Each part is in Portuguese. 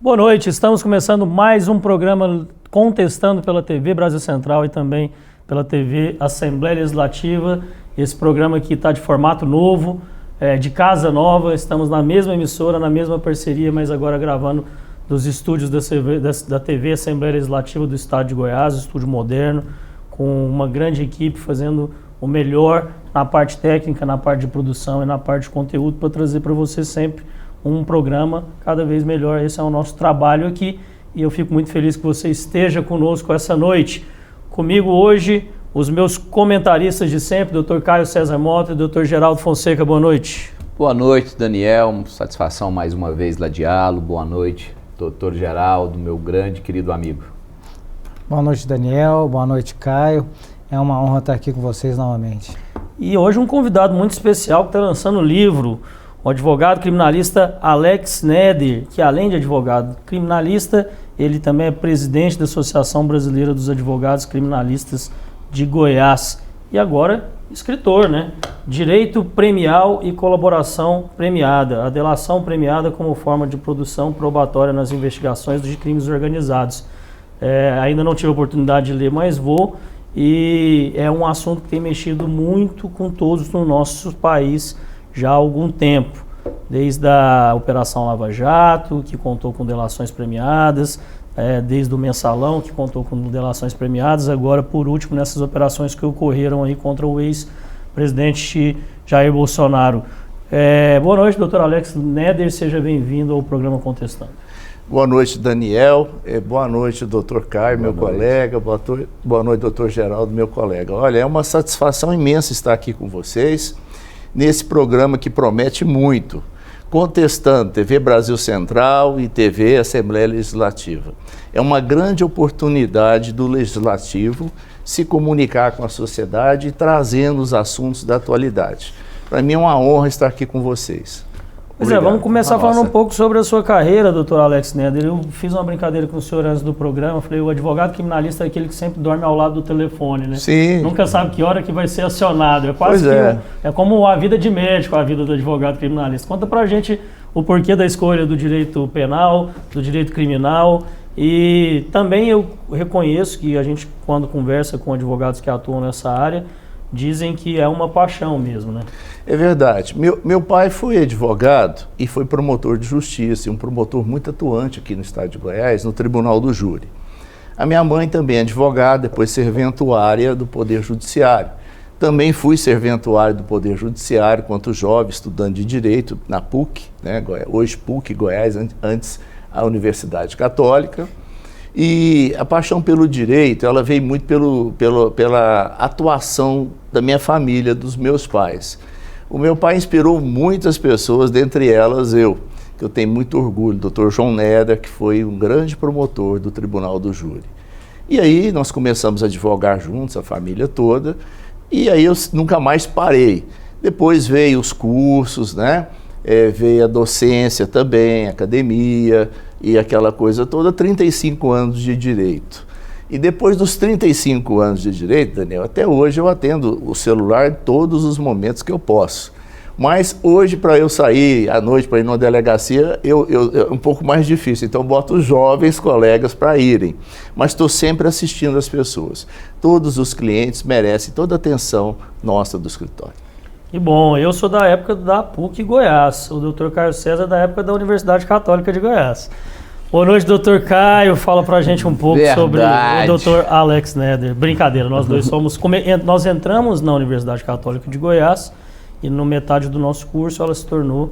Boa noite, estamos começando mais um programa Contestando pela TV Brasil Central e também pela TV Assembleia Legislativa. Esse programa aqui está de formato novo, de casa nova, estamos na mesma emissora, na mesma parceria, mas agora gravando dos estúdios da TV Assembleia Legislativa do Estado de Goiás, estúdio moderno, com uma grande equipe fazendo o melhor na parte técnica, na parte de produção e na parte de conteúdo para trazer para você sempre um programa cada vez melhor. Esse é o nosso trabalho aqui e eu fico muito feliz que você esteja conosco essa noite. Comigo hoje, os meus comentaristas de sempre, Dr. Caio César Mota e Dr. Geraldo Fonseca. Boa noite. Boa noite, Daniel. Satisfação mais uma vez ladeá-lo. Boa noite, Dr. Geraldo, meu grande querido amigo. Boa noite, Daniel. Boa noite, Caio. É uma honra estar aqui com vocês novamente. E hoje um convidado muito especial que está lançando o livro, o advogado criminalista Alex Neder, que além de advogado criminalista, ele também é presidente da Associação Brasileira dos Advogados Criminalistas de Goiás. E agora, escritor, né? Direito premial e colaboração premiada. A delação premiada como forma de produção probatória nas investigações de crimes organizados. Ainda não tive a oportunidade de ler, mas vou. E é um assunto que tem mexido muito com todos no nosso país já há algum tempo, desde a Operação Lava Jato, que contou com delações premiadas, desde o Mensalão, que contou com delações premiadas, agora, por último, nessas operações que ocorreram aí contra o ex-presidente Jair Bolsonaro. Boa noite, doutor Alex Neder, seja bem-vindo ao programa Contestando. Boa noite, Daniel. Boa noite, doutor Caio, meu colega. Boa noite, doutor Geraldo, meu colega. Olha, é uma satisfação imensa estar aqui com vocês nesse programa que promete muito, Contestando, TV Brasil Central e TV Assembleia Legislativa. É uma grande oportunidade do Legislativo se comunicar com a sociedade, trazendo os assuntos da atualidade. Para mim é uma honra estar aqui com vocês. Pois vamos começar falando um pouco sobre a sua carreira, doutor Alex Neder. Eu fiz uma brincadeira com o senhor antes do programa, falei, o advogado criminalista é aquele que sempre dorme ao lado do telefone, né? Sim. Nunca sabe que hora que vai ser acionado. É quase é como a vida de médico, a vida do advogado criminalista. Conta pra gente o porquê da escolha do direito penal, do direito criminal. E também eu reconheço que a gente, quando conversa com advogados que atuam nessa área, dizem que é uma paixão mesmo, né? É verdade. Meu pai foi advogado e foi promotor de justiça, e um promotor muito atuante aqui no estado de Goiás, no Tribunal do Júri. A minha mãe também é advogada, depois serventuária do Poder Judiciário. Também fui serventuário do Poder Judiciário quanto jovem, estudante de Direito na PUC, né? Hoje PUC Goiás, antes a Universidade Católica. E a paixão pelo direito, ela veio muito pela atuação da minha família, dos meus pais. O meu pai inspirou muitas pessoas, dentre elas que eu tenho muito orgulho, Dr. João Neder, que foi um grande promotor do Tribunal do Júri. E aí nós começamos a advogar juntos, a família toda, e aí eu nunca mais parei. Depois veio os cursos, né? Veio a docência também, academia e aquela coisa toda, 35 anos de direito. E depois dos 35 anos de direito, Daniel, até hoje eu atendo o celular em todos os momentos que eu posso. Mas hoje, para eu sair à noite, para ir numa delegacia, é um pouco mais difícil. Então, eu boto os jovens colegas para irem. Mas estou sempre assistindo as pessoas. Todos os clientes merecem toda a atenção nossa do escritório. Que bom, eu sou da época da PUC Goiás, o doutor Caio César da época da Universidade Católica de Goiás. Boa noite, doutor Caio, fala pra gente um pouco sobre o doutor Alex Neder. Brincadeira, nós dois nós entramos na Universidade Católica de Goiás e no metade do nosso curso ela se tornou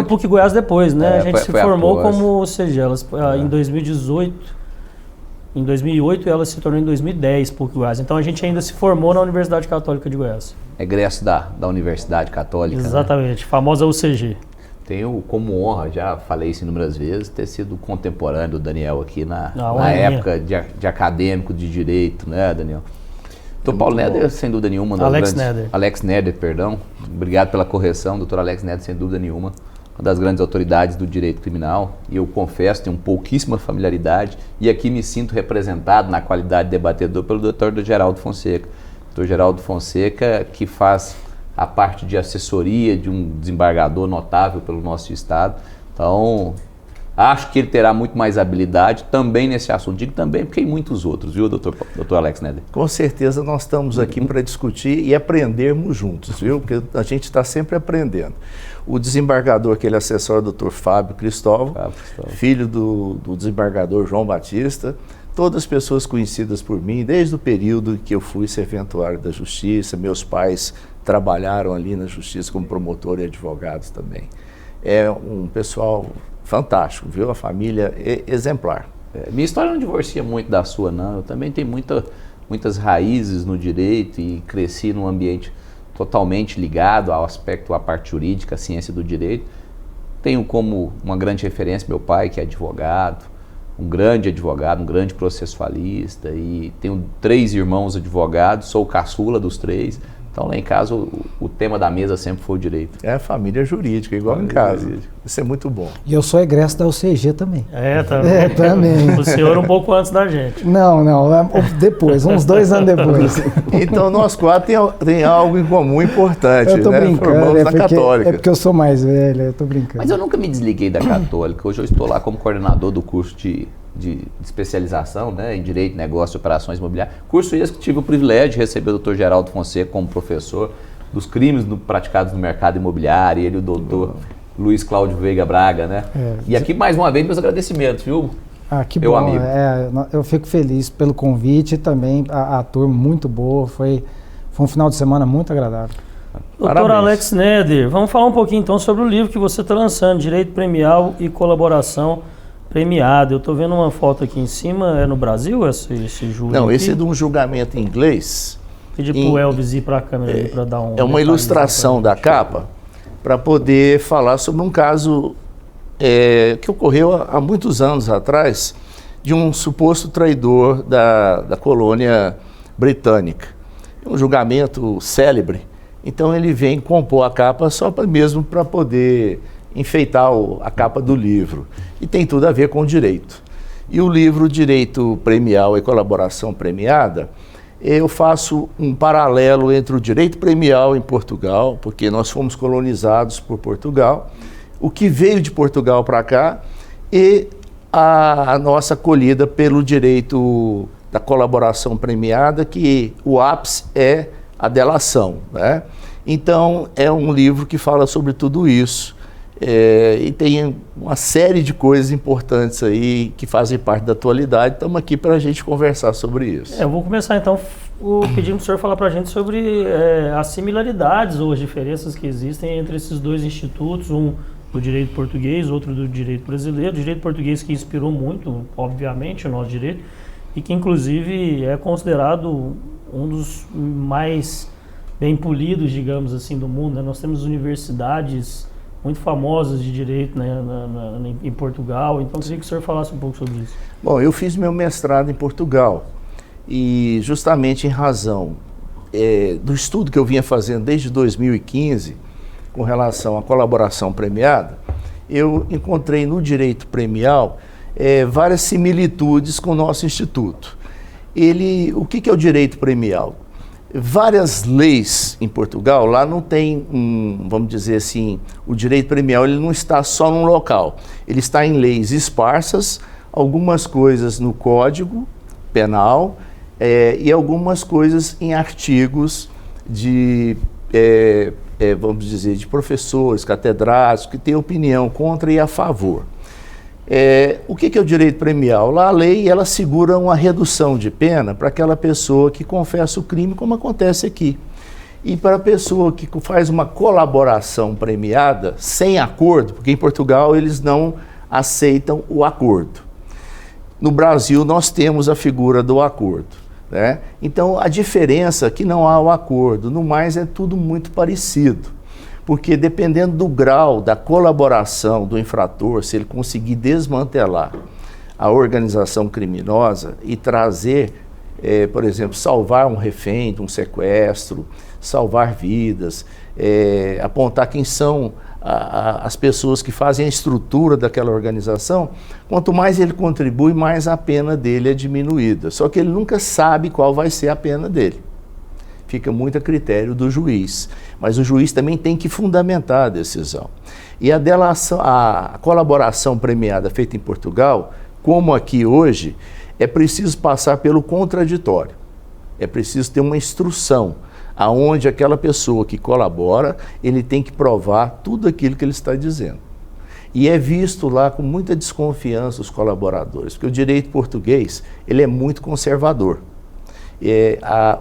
PUC Goiás depois, né? A gente se formou como, ou seja, em 2018, em 2008 ela se tornou em 2010 PUC Goiás. Então a gente ainda se formou na Universidade Católica de Goiás. Egresso da Universidade Católica. Exatamente, né? Famosa UCG. Tenho como honra, já falei isso inúmeras vezes, ter sido contemporâneo do Daniel aqui na época de acadêmico de direito, né, Daniel? Doutor Paulo Neder, sem dúvida nenhuma. Alex Neder, perdão. Obrigado pela correção, doutor Alex Neder, sem dúvida nenhuma. Uma das grandes autoridades do direito criminal. E eu confesso, tenho pouquíssima familiaridade e aqui me sinto representado na qualidade de debatedor pelo doutor Geraldo Fonseca. Doutor Geraldo Fonseca, que faz a parte de assessoria de um desembargador notável pelo nosso estado. Então, Acho que ele terá muito mais habilidade também nesse assunto. Digo também porque em muitos outros, viu, doutor Alex Neder? Com certeza nós estamos aqui para discutir e aprendermos juntos, viu? Porque a gente está sempre aprendendo. O desembargador, aquele assessor, doutor Fábio Cristóvão, filho do desembargador João Batista, todas as pessoas conhecidas por mim, desde o período que eu fui serventuário da Justiça, meus pais trabalharam ali na Justiça como promotor e advogados também. É um pessoal fantástico, viu? A família é exemplar. Minha história não divorcia muito da sua, não. Eu também tenho muitas raízes no direito e cresci num ambiente totalmente ligado ao aspecto, à parte jurídica, à ciência do direito. Tenho como uma grande referência meu pai, que é advogado, um grande processualista, e tenho 3 irmãos advogados, sou o caçula dos 3. Então, lá em casa, o tema da mesa sempre foi o direito. É a família jurídica, igual em casa. Isso é muito bom. E eu sou egresso da UCG também. Também. Também. O senhor um pouco antes da gente. Não, depois, uns 2 anos depois. Então, nós 4 tem algo em comum importante, eu tô brincando, Formamos na Católica. É porque eu sou mais velho, eu tô brincando. Mas eu nunca me desliguei da Católica. Hoje eu estou lá como coordenador do curso de especialização, né, em Direito, Negócio e Operações Imobiliárias. Curso esse que tive o privilégio de receber o Dr. Geraldo Fonseca como professor dos crimes praticados no mercado imobiliário, ele e o doutor Luiz Cláudio Veiga Braga, né? E aqui, mais uma vez, meus agradecimentos, viu? Que meu bom, amigo. Eu fico feliz pelo convite e também a turma muito boa, foi um final de semana muito agradável. Doutor Alex Neder, vamos falar um pouquinho então sobre o livro que você está lançando, Direito Premial e Colaboração Premiada. Eu estou vendo uma foto aqui em cima, é no Brasil esse júri? Não, aqui? esse é de um julgamento em inglês. Pedi para o Elvis ir para a câmera ali para dar um... É uma ilustração da capa para poder falar sobre um caso que ocorreu há muitos anos atrás de um suposto traidor da colônia britânica. Um julgamento célebre. Então ele vem compor a capa só mesmo para poder enfeitar a capa do livro. E tem tudo a ver com o direito. E o livro Direito Premial e Colaboração Premiada, eu faço um paralelo entre o direito premial em Portugal, porque nós fomos colonizados por Portugal, o que veio de Portugal para cá, e a nossa acolhida pelo direito da colaboração premiada, que o ápice é a delação, né? Então, é um livro que fala sobre tudo isso. E tem uma série de coisas importantes aí que fazem parte da atualidade. Estamos aqui para a gente conversar sobre isso. Eu vou começar então pedindo para o senhor falar para a gente sobre as similaridades ou as diferenças que existem entre esses 2 institutos, um do direito português, outro do direito brasileiro. O direito português que inspirou muito, obviamente, o nosso direito, e que inclusive é considerado um dos mais bem polidos, digamos assim, do mundo, né? Nós temos universidades muito famosas de direito, né, em Portugal, então queria que o senhor falasse um pouco sobre isso. Bom, eu fiz meu mestrado em Portugal e justamente em razão do estudo que eu vinha fazendo desde 2015 com relação à colaboração premiada, eu encontrei no direito premial várias similitudes com o nosso instituto. O que é o direito premial? Várias leis em Portugal, lá não tem, vamos dizer assim, o direito premial ele não está só num local, ele está em leis esparsas, algumas coisas no Código Penal e algumas coisas em artigos vamos dizer, de professores, catedráticos, que têm opinião contra e a favor. O que é o direito premial? Lá a lei ela segura uma redução de pena para aquela pessoa que confessa o crime, como acontece aqui. E para a pessoa que faz uma colaboração premiada sem acordo, porque em Portugal eles não aceitam o acordo. No Brasil nós temos a figura do acordo, né? Então a diferença é que não há o acordo, no mais é tudo muito parecido. Porque dependendo do grau da colaboração do infrator, se ele conseguir desmantelar a organização criminosa e trazer, por exemplo, salvar um refém de um sequestro, salvar vidas, apontar quem são as pessoas que fazem a estrutura daquela organização, quanto mais ele contribui, mais a pena dele é diminuída. Só que ele nunca sabe qual vai ser a pena dele. Fica muito a critério do juiz, mas o juiz também tem que fundamentar a decisão. E a colaboração premiada feita em Portugal, como aqui hoje, é preciso passar pelo contraditório. É preciso ter uma instrução, aonde aquela pessoa que colabora, ele tem que provar tudo aquilo que ele está dizendo. E é visto lá com muita desconfiança os colaboradores, porque o direito português, ele é muito conservador.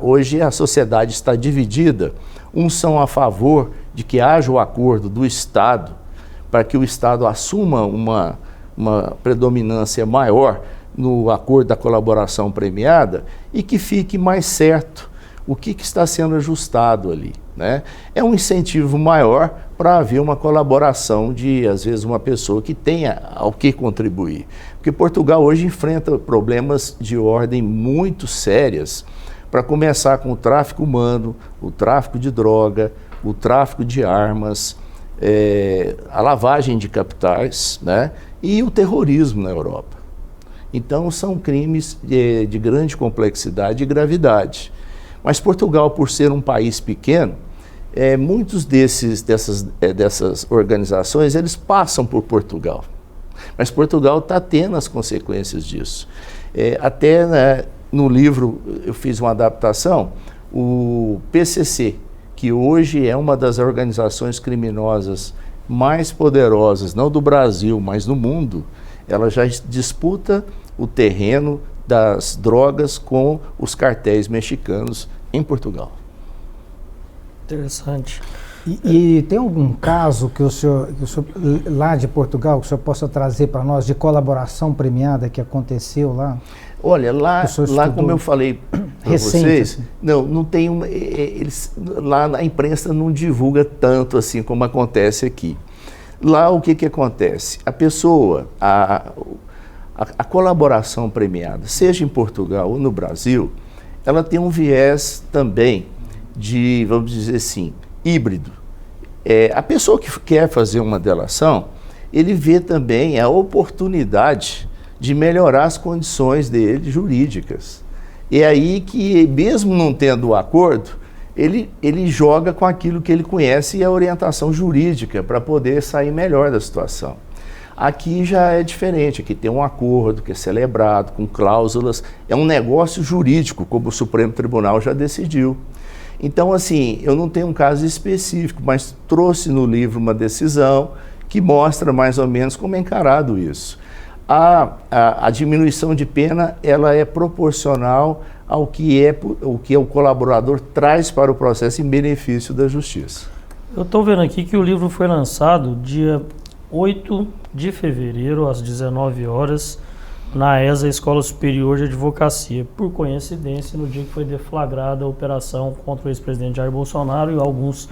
Hoje a sociedade está dividida, uns são a favor de que haja o acordo do Estado, para que o Estado assuma uma predominância maior no acordo da colaboração premiada e que fique mais certo o que está sendo ajustado ali, né? É um incentivo maior para haver uma colaboração de, às vezes, uma pessoa que tenha ao que contribuir. Porque Portugal hoje enfrenta problemas de ordem muito sérias, para começar com o tráfico humano, o tráfico de droga, o tráfico de armas, a lavagem de capitais, né? E o terrorismo na Europa. Então, são crimes de grande complexidade e gravidade. Mas Portugal, por ser um país pequeno, muitos dessas organizações, eles passam por Portugal. Mas Portugal está tendo as consequências disso. Até, né, no livro eu fiz uma adaptação, o PCC, que hoje é uma das organizações criminosas mais poderosas, não do Brasil, mas no mundo, ela já disputa o terreno das drogas com os cartéis mexicanos em Portugal. Interessante. E tem algum caso que o senhor, lá de Portugal, que o senhor possa trazer para nós, de colaboração premiada que aconteceu lá? Olha, lá como eu falei para vocês, assim. Não tem lá a imprensa não divulga tanto assim como acontece aqui. Lá o que acontece? A pessoa, a colaboração premiada, seja em Portugal ou no Brasil, ela tem um viés também de, vamos dizer assim, híbrido. A pessoa que quer fazer uma delação, ele vê também a oportunidade de melhorar as condições dele jurídicas. É aí que, mesmo não tendo o acordo, ele joga com aquilo que ele conhece e a orientação jurídica para poder sair melhor da situação. Aqui já é diferente, aqui tem um acordo que é celebrado com cláusulas, é um negócio jurídico, como o Supremo Tribunal já decidiu. Então, assim, eu não tenho um caso específico, mas trouxe no livro uma decisão que mostra mais ou menos como é encarado isso. A diminuição de pena, ela é proporcional ao que o colaborador traz para o processo em benefício da justiça. Eu estou vendo aqui que o livro foi lançado dia 8 de fevereiro, às 19 horas, na ESA, Escola Superior de Advocacia. Por coincidência, no dia que foi deflagrada a operação contra o ex-presidente Jair Bolsonaro e alguns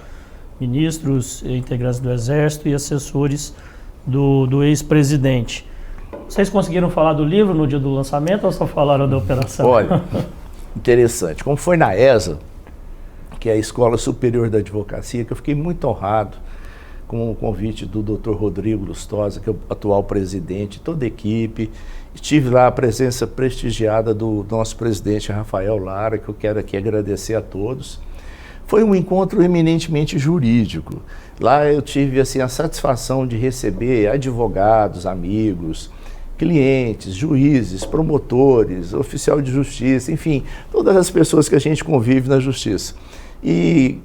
ministros, integrantes do Exército e assessores do ex-presidente. Vocês conseguiram falar do livro no dia do lançamento ou só falaram da operação? Olha, interessante. Como foi na ESA, que é a Escola Superior da Advocacia, que eu fiquei muito honrado com o convite do Dr. Rodrigo Lustosa, que é o atual presidente, toda a equipe. Estive lá a presença prestigiada do nosso presidente Rafael Lara, que eu quero aqui agradecer a todos. Foi um encontro eminentemente jurídico. Lá eu tive assim, a satisfação de receber advogados, amigos, clientes, juízes, promotores, oficial de justiça, enfim, todas as pessoas que a gente convive na justiça. E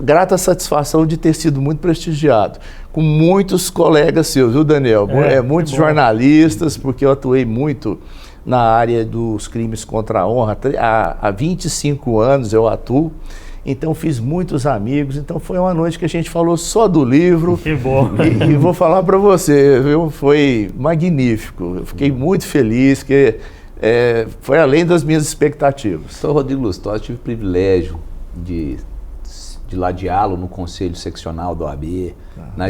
grata satisfação de ter sido muito prestigiado, com muitos colegas seus, viu, Daniel? Muitos jornalistas, porque eu atuei muito na área dos crimes contra a honra. Há 25 anos eu atuo, então fiz muitos amigos. Então foi uma noite que a gente falou só do livro. Que bom. E vou falar para você, viu? Foi magnífico. Eu fiquei muito feliz, que foi além das minhas expectativas. Sou Rodrigo Lustosa, tive o privilégio de ladeá-lo no Conselho Seccional do OAB, na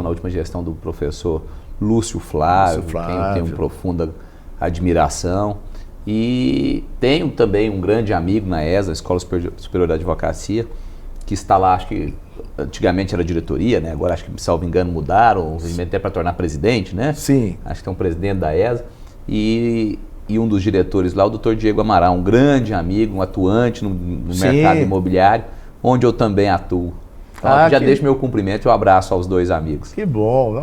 última gestão do professor Lúcio Flávio, quem eu tenho profunda admiração. E tenho também um grande amigo na ESA, Escola Superior da Advocacia, que está lá, acho que antigamente era diretoria, né? Agora acho que, salvo engano, mudaram, até para tornar presidente, né? Sim. Acho que tem um presidente da ESA. E um dos diretores lá, o Dr. Diego Amaral, um grande amigo, um atuante no mercado imobiliário, onde eu também atuo. Então, já deixo meu cumprimento e um abraço aos dois amigos. Que bom.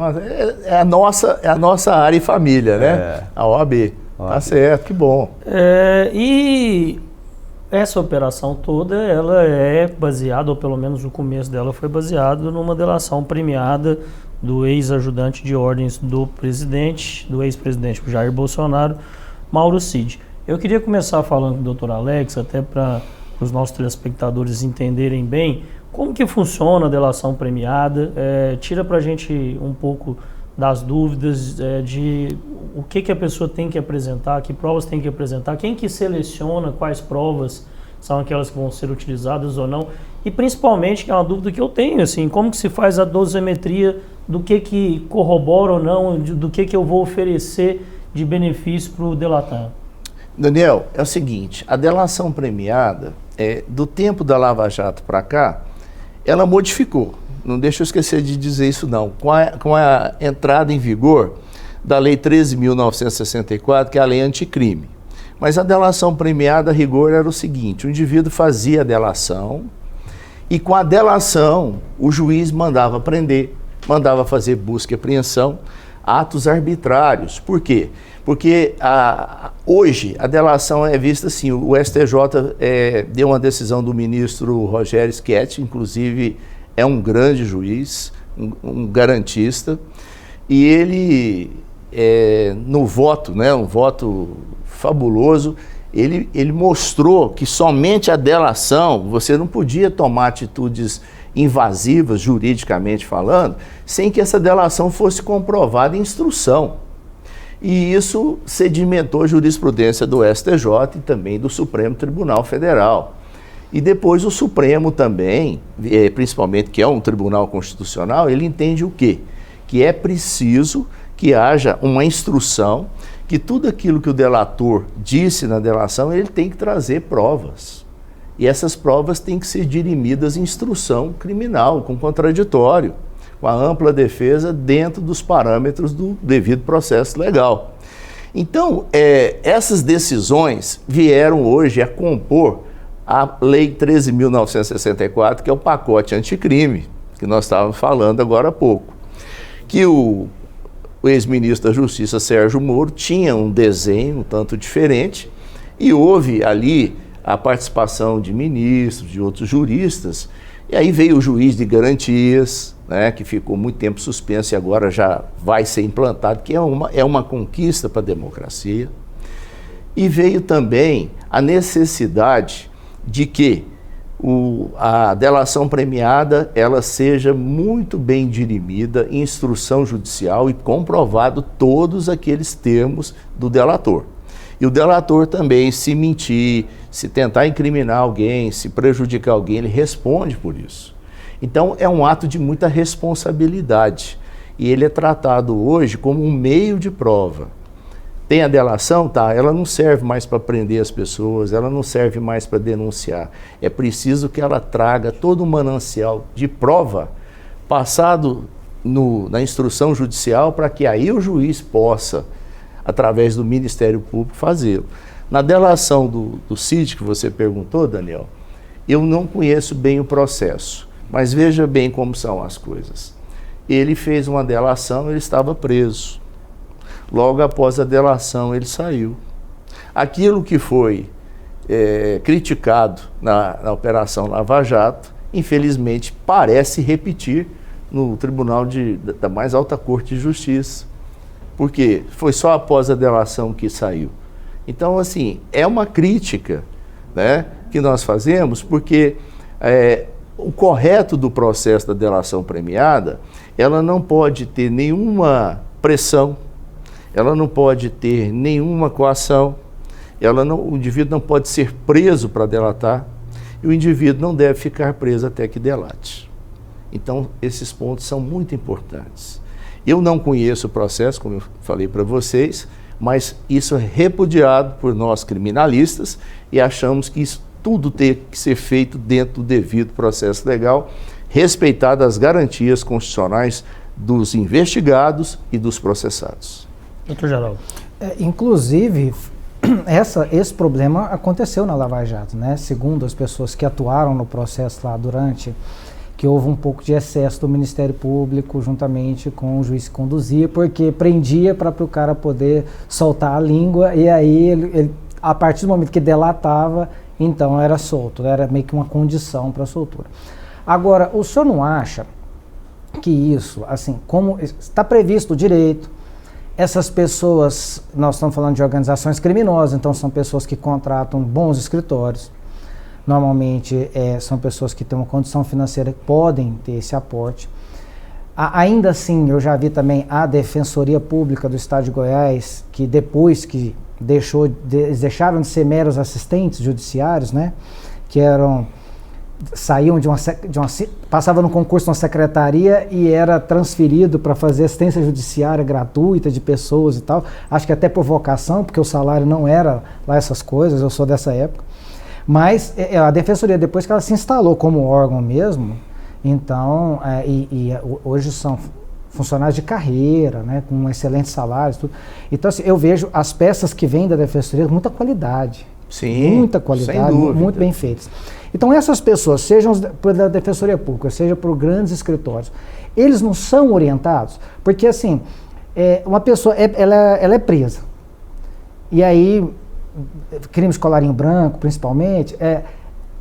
É a nossa área e família, né? A OAB. Tá certo, que bom. E essa operação toda, ela é baseada, ou pelo menos o começo dela foi baseado numa delação premiada do ex-ajudante de ordens do presidente, do ex-presidente Jair Bolsonaro, Mauro Cid. Eu queria começar falando com o Dr. Alex, até para os nossos telespectadores entenderem bem como que funciona a delação premiada. Tira para a gente um pouco das dúvidas de o que a pessoa tem que apresentar, que provas tem que apresentar, quem que seleciona quais provas são aquelas que vão ser utilizadas ou não, e principalmente, que é uma dúvida que eu tenho, assim, como que se faz a dosimetria do que corrobora ou não, do que eu vou oferecer de benefício para o delatado. Daniel, é o seguinte, a delação premiada, do tempo da Lava Jato para cá, ela modificou. Não deixa eu esquecer de dizer isso não. Com a entrada em vigor da Lei 13.964, que é a lei anticrime. Mas a delação premiada, a rigor, era o seguinte, o indivíduo fazia a delação e com a delação o juiz mandava prender, mandava fazer busca e apreensão, atos arbitrários. Por quê? Porque hoje a delação é vista assim, o STJ deu uma decisão do ministro Rogério Schetti, inclusive é um grande juiz, um garantista, e ele, no voto, né, um voto fabuloso, ele mostrou que somente a delação, você não podia tomar atitudes invasivas, juridicamente falando, sem que essa delação fosse comprovada em instrução. E isso sedimentou a jurisprudência do STJ e também do Supremo Tribunal Federal. E depois o Supremo também, principalmente que é um tribunal constitucional, ele entende o quê? Que é preciso que haja uma instrução, que tudo aquilo que o delator disse na delação, ele tem que trazer provas. E essas provas têm que ser dirimidas em instrução criminal, com contraditório, com a ampla defesa dentro dos parâmetros do devido processo legal. Então, essas decisões vieram hoje a compor a Lei 13.964, que é o pacote anticrime, que nós estávamos falando agora há pouco, que o ex-ministro da Justiça, Sérgio Moro, tinha um desenho um tanto diferente e houve ali a participação de ministros, de outros juristas, e aí veio o juiz de garantias, né, que ficou muito tempo suspenso e agora já vai ser implantado, que é uma conquista para a democracia, e veio também a necessidade de que a delação premiada ela seja muito bem dirimida em instrução judicial e comprovado todos aqueles termos do delator. E o delator também, se mentir, se tentar incriminar alguém, se prejudicar alguém, ele responde por isso. Então é um ato de muita responsabilidade e ele é tratado hoje como um meio de prova. Tem a delação? Tá, ela não serve mais para prender as pessoas, ela não serve mais para denunciar. É preciso que ela traga todo um manancial de prova passado na instrução judicial para que aí o juiz possa, através do Ministério Público, fazê-lo. Na delação do Cid, que você perguntou, Daniel, eu não conheço bem o processo, mas veja bem como são as coisas. Ele fez uma delação, ele estava preso. Logo após a delação, ele saiu. Aquilo que foi criticado na Operação Lava Jato, infelizmente, parece repetir no Tribunal da mais alta Corte de Justiça. Porque foi só após a delação que saiu. Então, assim, é uma crítica, né, que nós fazemos, porque o correto do processo da delação premiada, ela não pode ter nenhuma pressão, ela não pode ter nenhuma coação, o indivíduo não pode ser preso para delatar, e o indivíduo não deve ficar preso até que delate. Então, esses pontos são muito importantes. Eu não conheço o processo, como eu falei para vocês, mas isso é repudiado por nós criminalistas e achamos que isso tudo tem que ser feito dentro do devido processo legal, respeitadas as garantias constitucionais dos investigados e dos processados. Doutor Geraldo. Inclusive, esse problema aconteceu na Lava Jato, né? Segundo as pessoas que atuaram no processo lá durante, que houve um pouco de excesso do Ministério Público juntamente com o juiz que conduzia, porque prendia para o cara poder soltar a língua, e aí ele, a partir do momento que delatava, então era solto, era meio que uma condição para a soltura. Agora, o senhor não acha que isso, assim, como está previsto o direito, essas pessoas, nós estamos falando de organizações criminosas, então são pessoas que contratam bons escritórios, normalmente são pessoas que têm uma condição financeira que podem ter esse aporte. Ainda assim, eu já vi também a Defensoria Pública do Estado de Goiás, que depois que eles deixaram de ser meros assistentes judiciários, né, que saíam passavam no concurso de uma secretaria e era transferido para fazer assistência judiciária gratuita de pessoas e tal, acho que até por vocação, porque o salário não era lá essas coisas, eu sou dessa época, mas a Defensoria, depois que ela se instalou como órgão mesmo, então, hoje são funcionários de carreira, né, com excelentes salários, tudo. Então, assim, eu vejo as peças que vêm da Defensoria com muita qualidade. Sim, muita qualidade, muito bem feitas. Então, essas pessoas, sejam da Defensoria Pública, seja por grandes escritórios, eles não são orientados, porque, assim, uma pessoa, ela é presa. E aí, crime de colarinho branco, principalmente,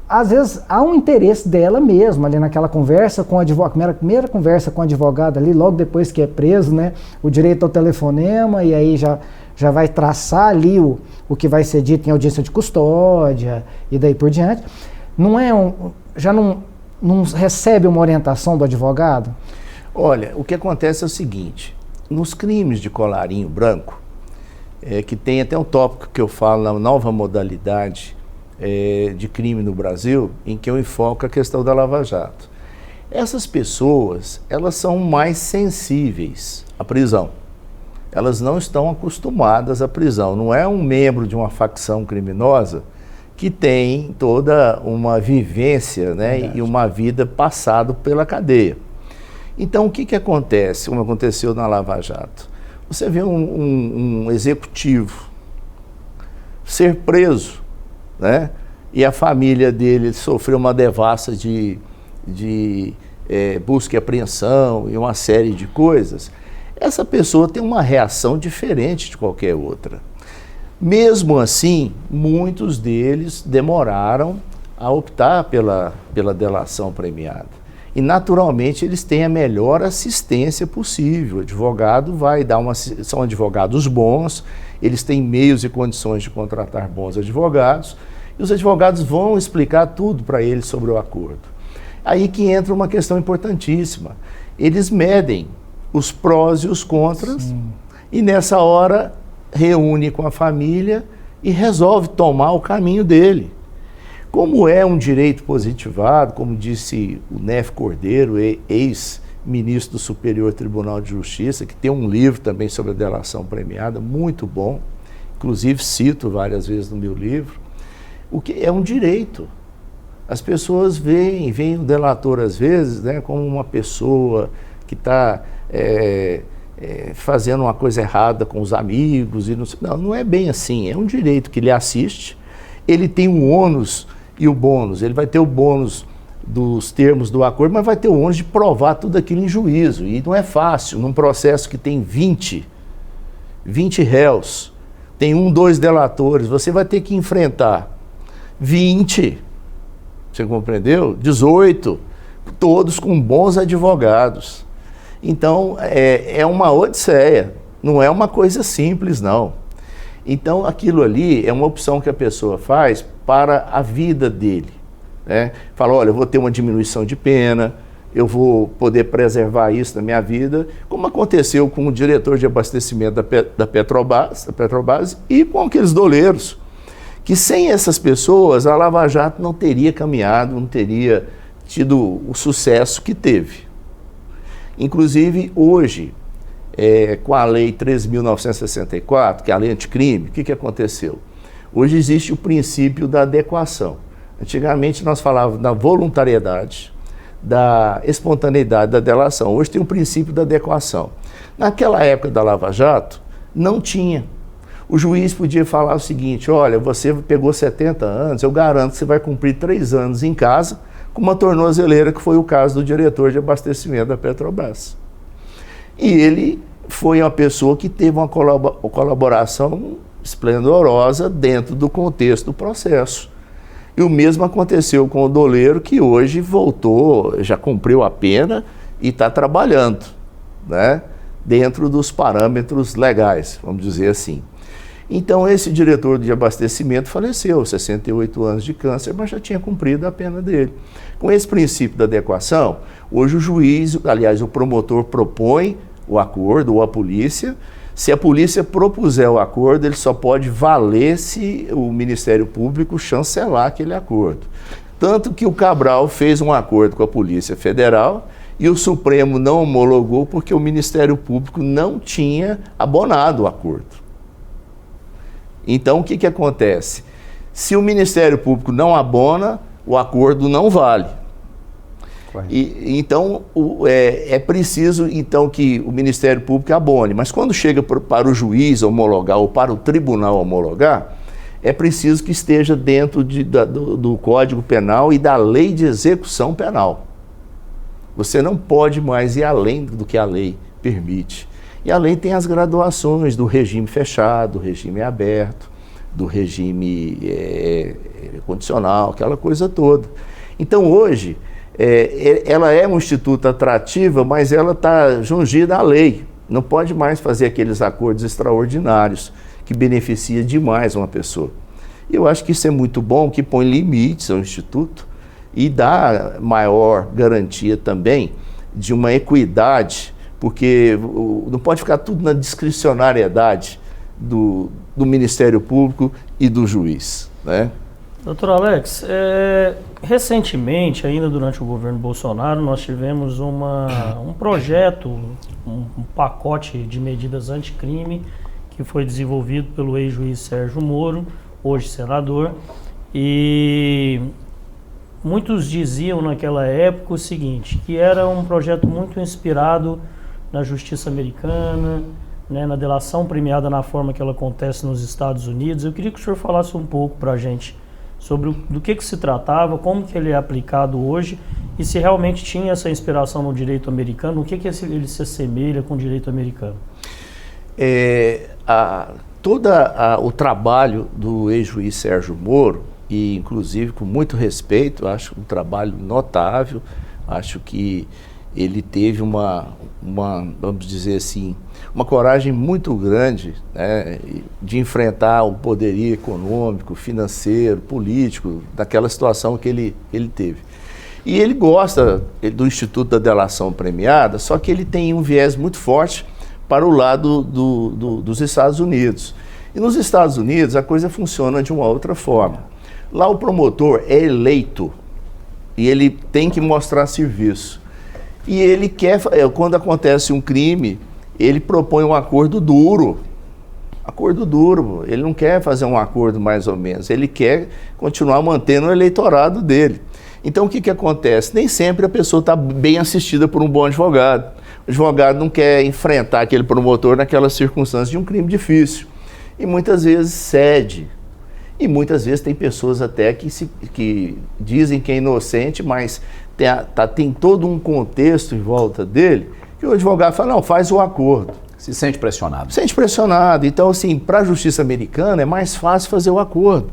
às vezes há um interesse dela mesma ali naquela conversa com o advogado, primeira conversa com o advogado ali, logo depois que é preso, né, o direito ao telefonema, e aí já vai traçar ali o que vai ser dito em audiência de custódia e daí por diante. Já não recebe uma orientação do advogado? Olha, o que acontece é o seguinte, nos crimes de colarinho branco, que tem até um tópico que eu falo na nova modalidade de crime no Brasil, em que eu enfoco a questão da Lava Jato. Essas pessoas, elas são mais sensíveis à prisão. Elas não estão acostumadas à prisão. Não é um membro de uma facção criminosa que tem toda uma vivência, né, e uma vida passada pela cadeia. Então, o que acontece, como aconteceu na Lava Jato? Você vê um executivo ser preso, né? E a família dele sofreu uma devassa de busca e apreensão e uma série de coisas. Essa pessoa tem uma reação diferente de qualquer outra. Mesmo assim, muitos deles demoraram a optar pela delação premiada. E, naturalmente, eles têm a melhor assistência possível. O advogado vai dar são advogados bons, eles têm meios e condições de contratar bons advogados, e os advogados vão explicar tudo para eles sobre o acordo. Aí que entra uma questão importantíssima. Eles medem os prós e os contras. Sim. E nessa hora reúne com a família e resolve tomar o caminho dele. Como é um direito positivado, como disse o Nefe Cordeiro, ex-ministro do Superior Tribunal de Justiça, que tem um livro também sobre a delação premiada, muito bom, inclusive cito várias vezes no meu livro, o que é um direito. As pessoas veem o delator às vezes, né, como uma pessoa que está fazendo uma coisa errada com os amigos, não é bem assim, é um direito que lhe assiste, ele tem um ônus e o bônus, ele vai ter o bônus dos termos do acordo, mas vai ter o ônus de provar tudo aquilo em juízo, e não é fácil, num processo que tem 20 réus, tem 2 delatores, você vai ter que enfrentar 20, você compreendeu? 18, todos com bons advogados. Então, é uma odisseia, não é uma coisa simples, não. Então, aquilo ali é uma opção que a pessoa faz para a vida dele, né? Fala, olha, eu vou ter uma diminuição de pena, eu vou poder preservar isso na minha vida, como aconteceu com o diretor de abastecimento da Petrobras e com aqueles doleiros, que sem essas pessoas a Lava Jato não teria caminhado, não teria tido o sucesso que teve. Inclusive, hoje, com a Lei 13.964, que é a lei anticrime, o que aconteceu? Hoje existe o princípio da adequação. Antigamente nós falávamos da voluntariedade, da espontaneidade da delação. Hoje tem o princípio da adequação. Naquela época da Lava Jato, não tinha. O juiz podia falar o seguinte, olha, você pegou 70 anos, eu garanto que você vai cumprir 3 anos em casa, com uma tornozeleira, que foi o caso do diretor de abastecimento da Petrobras. E ele foi uma pessoa que teve uma colaboração esplendorosa dentro do contexto do processo. E o mesmo aconteceu com o doleiro, que hoje voltou, já cumpriu a pena e está trabalhando, né, dentro dos parâmetros legais, vamos dizer assim. Então, esse diretor de abastecimento faleceu, 68 anos de câncer, mas já tinha cumprido a pena dele. Com esse princípio da adequação, hoje o juiz, aliás, o promotor propõe o acordo, ou a polícia. Se a polícia propuser o acordo, ele só pode valer se o Ministério Público chancelar aquele acordo. Tanto que o Cabral fez um acordo com a Polícia Federal e o Supremo não homologou porque o Ministério Público não tinha abonado o acordo. Então, o que acontece? Se o Ministério Público não abona, o acordo não vale. Então, é preciso então, que o Ministério Público abone. Mas quando chega para o juiz homologar ou para o tribunal homologar, é preciso que esteja dentro do Código Penal e da Lei de Execução Penal. Você não pode mais ir além do que a lei permite. E a lei tem as graduações do regime fechado, do regime aberto, do regime condicional, aquela coisa toda. Então, hoje, ela é um instituto atrativo, mas ela está jungida à lei. Não pode mais fazer aqueles acordos extraordinários que beneficia demais uma pessoa. E eu acho que isso é muito bom, que põe limites ao instituto e dá maior garantia também de uma equidade, porque não pode ficar tudo na discricionariedade do Ministério Público e do juiz, né? Doutor Alex, recentemente, ainda durante o governo Bolsonaro, nós tivemos um projeto, um pacote de medidas anticrime que foi desenvolvido pelo ex-juiz Sérgio Moro, hoje senador, e muitos diziam naquela época o seguinte, que era um projeto muito inspirado na justiça americana, né, na delação premiada na forma que ela acontece nos Estados Unidos. Eu queria que o senhor falasse um pouco para a gente sobre do que se tratava, como que ele é aplicado hoje e se realmente tinha essa inspiração no direito americano, o que ele se assemelha com o direito americano. O trabalho do ex-juiz Sérgio Moro, e inclusive com muito respeito, acho um trabalho notável, acho que ele teve vamos dizer assim, uma coragem muito grande, né, de enfrentar o poderio econômico, financeiro, político, daquela situação que ele teve. E ele gosta do Instituto da Delação Premiada, só que ele tem um viés muito forte para o lado dos Estados Unidos. E nos Estados Unidos a coisa funciona de uma outra forma. Lá o promotor é eleito e ele tem que mostrar serviço. E ele quer, quando acontece um crime, ele propõe um acordo duro. Acordo duro. Ele não quer fazer um acordo mais ou menos. Ele quer continuar mantendo o eleitorado dele. Então, o que acontece? Nem sempre a pessoa está bem assistida por um bom advogado. O advogado não quer enfrentar aquele promotor naquelas circunstâncias de um crime difícil. E muitas vezes cede. E muitas vezes tem pessoas até que dizem que é inocente, mas tem todo um contexto em volta dele, que o advogado fala, não, faz o acordo. Se sente pressionado. Se sente pressionado. Então, assim, para a justiça americana é mais fácil fazer o acordo.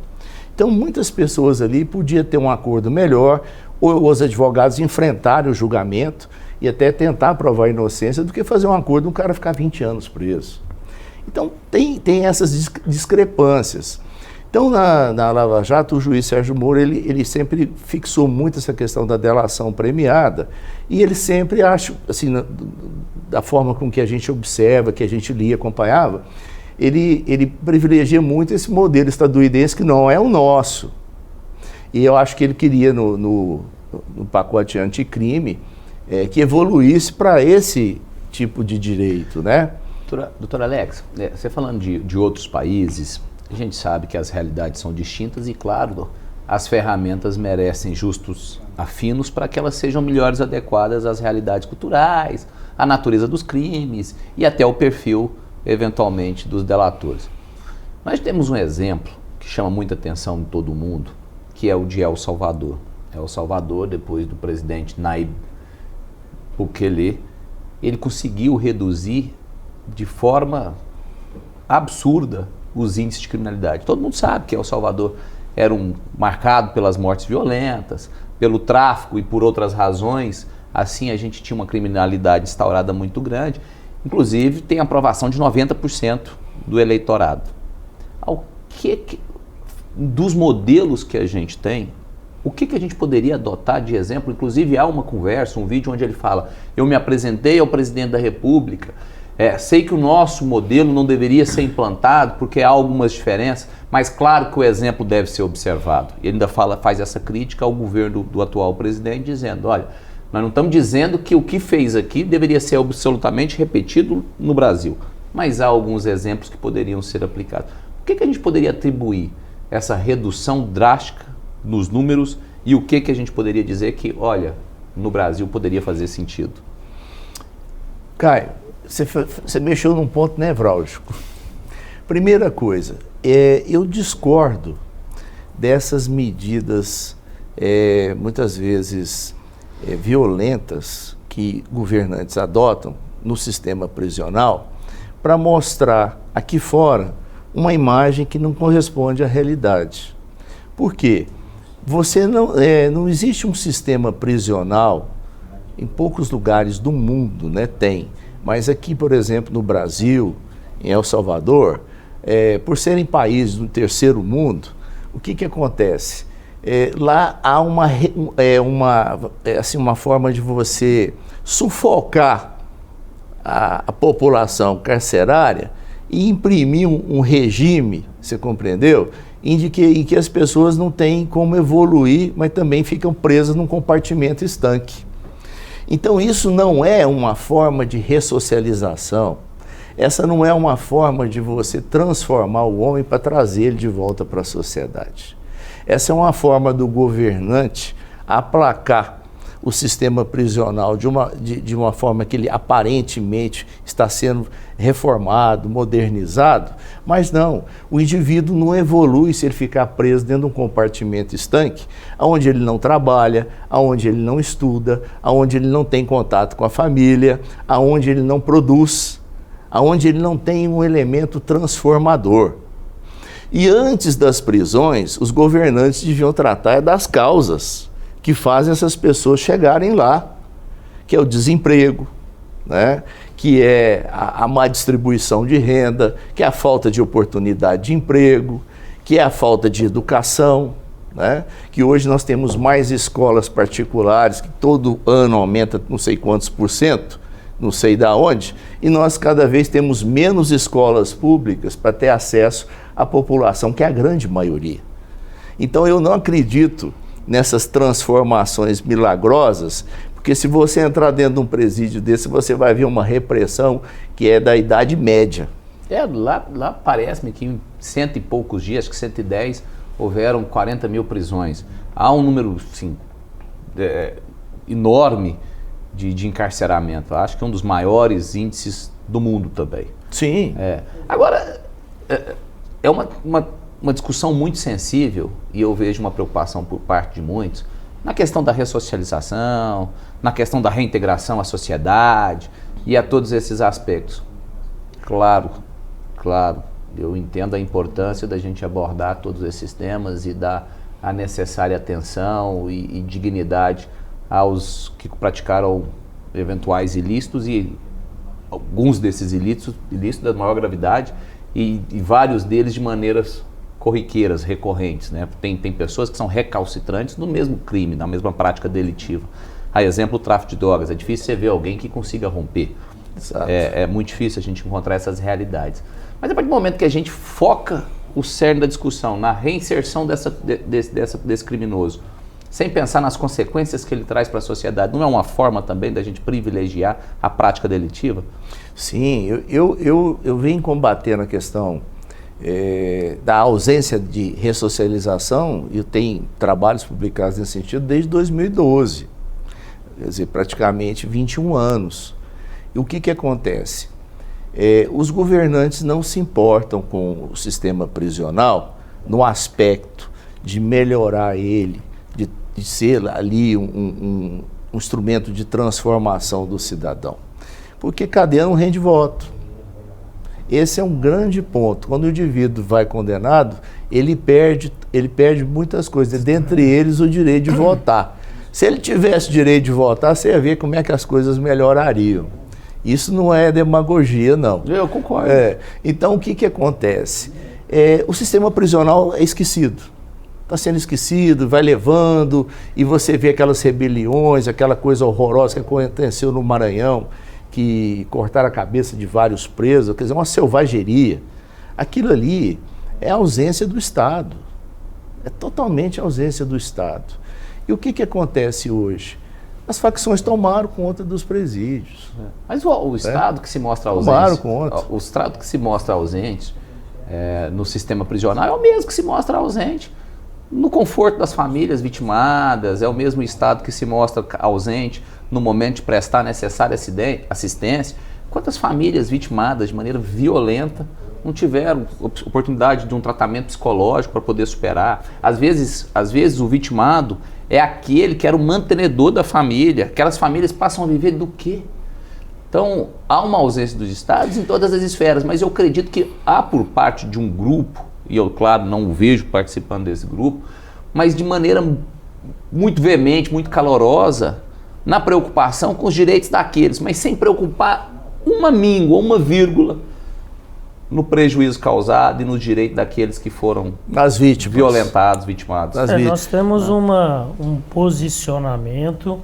Então, muitas pessoas ali podiam ter um acordo melhor, ou os advogados enfrentarem o julgamento e até tentar provar a inocência, do que fazer um acordo e um cara ficar 20 anos preso. Então, tem essas discrepâncias. Então, na Lava Jato, o juiz Sérgio Moro, ele sempre fixou muito essa questão da delação premiada, e ele sempre, acho, assim, da forma com que a gente observa, que a gente lia, acompanhava, ele privilegia muito esse modelo estadunidense que não é o nosso. E eu acho que ele queria, no pacote anticrime, que evoluísse para esse tipo de direito, né? Doutor Alex, você falando de outros países, a gente sabe que as realidades são distintas e, claro, as ferramentas merecem justos afinos para que elas sejam melhores adequadas às realidades culturais, à natureza dos crimes e até ao perfil, eventualmente, dos delatores. Nós temos um exemplo que chama muita atenção de todo mundo, que é o de El Salvador. El Salvador, depois do presidente Nayib Bukele, ele conseguiu reduzir de forma absurda os índices de criminalidade. Todo mundo sabe que El Salvador era marcado pelas mortes violentas, pelo tráfico e por outras razões. Assim, a gente tinha uma criminalidade instaurada muito grande. Inclusive, tem aprovação de 90% do eleitorado. Dos modelos que a gente tem, o que a gente poderia adotar de exemplo? Inclusive, há uma conversa, um vídeo onde ele fala: eu me apresentei ao presidente da República, sei que o nosso modelo não deveria ser implantado porque há algumas diferenças, mas claro que o exemplo deve ser observado. E ele ainda faz essa crítica ao governo do atual presidente, dizendo: olha, nós não estamos dizendo que o que fez aqui deveria ser absolutamente repetido no Brasil, mas há alguns exemplos que poderiam ser aplicados. O que a gente poderia atribuir essa redução drástica nos números e o que a gente poderia dizer que, olha, no Brasil poderia fazer sentido? Caio, você mexeu num ponto nevrálgico. Primeira coisa, eu discordo dessas medidas muitas vezes violentas que governantes adotam no sistema prisional para mostrar aqui fora uma imagem que não corresponde à realidade. Por quê? Não existe um sistema prisional, em poucos lugares do mundo, né, tem, mas aqui, por exemplo, no Brasil, em El Salvador, por serem países do terceiro mundo, o que acontece? Lá há uma forma de você sufocar a população carcerária e imprimir um regime, você compreendeu? Em que as pessoas não têm como evoluir, mas também ficam presas num compartimento estanque. Então isso não é uma forma de ressocialização, essa não é uma forma de você transformar o homem para trazer ele de volta para a sociedade. Essa é uma forma do governante aplacar o sistema prisional de uma forma que ele aparentemente está sendo reformado, modernizado, mas não, o indivíduo não evolui se ele ficar preso dentro de um compartimento estanque, onde ele não trabalha, onde ele não estuda, onde ele não tem contato com a família, onde ele não produz, onde ele não tem um elemento transformador. E antes das prisões, os governantes deviam tratar das causas que fazem essas pessoas chegarem lá, que é o desemprego, né? Que é a má distribuição de renda, que é a falta de oportunidade de emprego, que é a falta de educação, né? Que hoje nós temos mais escolas particulares, que todo ano aumenta não sei quantos %, não sei da onde, e nós cada vez temos menos escolas públicas para ter acesso à população, que é a grande maioria. Então eu não acredito nessas transformações milagrosas, porque se você entrar dentro de um presídio desse, você vai ver uma repressão que é da Idade Média. Lá parece-me que em 100 e poucos dias, que 110, houveram 40 mil prisões. Há um número, assim, enorme de encarceramento. Acho que é um dos maiores índices do mundo também. Sim. Agora, é uma discussão muito sensível, e eu vejo uma preocupação por parte de muitos, na questão da ressocialização, na questão da reintegração à sociedade e a todos esses aspectos. Claro, eu entendo a importância da gente abordar todos esses temas e dar a necessária atenção e dignidade aos que praticaram eventuais ilícitos, e alguns desses ilícitos da maior gravidade, e vários deles de maneiras corriqueiras, recorrentes, né? Tem pessoas que são recalcitrantes no mesmo crime, na mesma prática delitiva. A exemplo, o tráfico de drogas. É difícil você ver alguém que consiga romper. É muito difícil a gente encontrar essas realidades. Mas a partir do momento que a gente foca o cerne da discussão na reinserção desse criminoso, sem pensar nas consequências que ele traz para a sociedade, não é uma forma também da gente privilegiar a prática delitiva? Sim, eu venho combatendo a questão da ausência de ressocialização. Eu tenho trabalhos publicados nesse sentido desde 2012, quer dizer, praticamente 21 anos. E o que acontece? Os governantes não se importam com o sistema prisional no aspecto de melhorar ele, de ser ali um instrumento de transformação do cidadão. Porque cadeia não rende voto. Esse é um grande ponto. Quando o indivíduo vai condenado, ele perde muitas coisas, dentre eles o direito de votar. Se ele tivesse direito de votar, você ia ver como é que as coisas melhorariam. Isso não é demagogia, não. Eu concordo. Então, o que acontece? O sistema prisional é esquecido. Está sendo esquecido, vai levando, e você vê aquelas rebeliões, aquela coisa horrorosa que aconteceu no Maranhão, que cortaram a cabeça de vários presos, quer dizer, uma selvageria. Aquilo ali é a ausência do Estado. É totalmente a ausência do Estado. E o que acontece hoje? As facções tomaram conta dos presídios. Mas o Estado que se mostra ausente, tomaram conta. O Estado que se mostra ausente no sistema prisional é o mesmo que se mostra ausente no conforto das famílias vitimadas, é o mesmo Estado que se mostra ausente no momento de prestar a necessária assistência. Quantas famílias vitimadas de maneira violenta não tiveram oportunidade de um tratamento psicológico para poder superar? Às vezes o vitimado é aquele que era o mantenedor da família. Aquelas famílias passam a viver do quê? Então, há uma ausência dos Estados em todas as esferas, mas eu acredito que há por parte de um grupo, e eu, claro, não o vejo participando desse grupo, mas de maneira muito veemente, muito calorosa, na preocupação com os direitos daqueles, mas sem preocupar uma míngua, uma vírgula no prejuízo causado e no direito daqueles que foram violentados, vitimados. Nós temos um posicionamento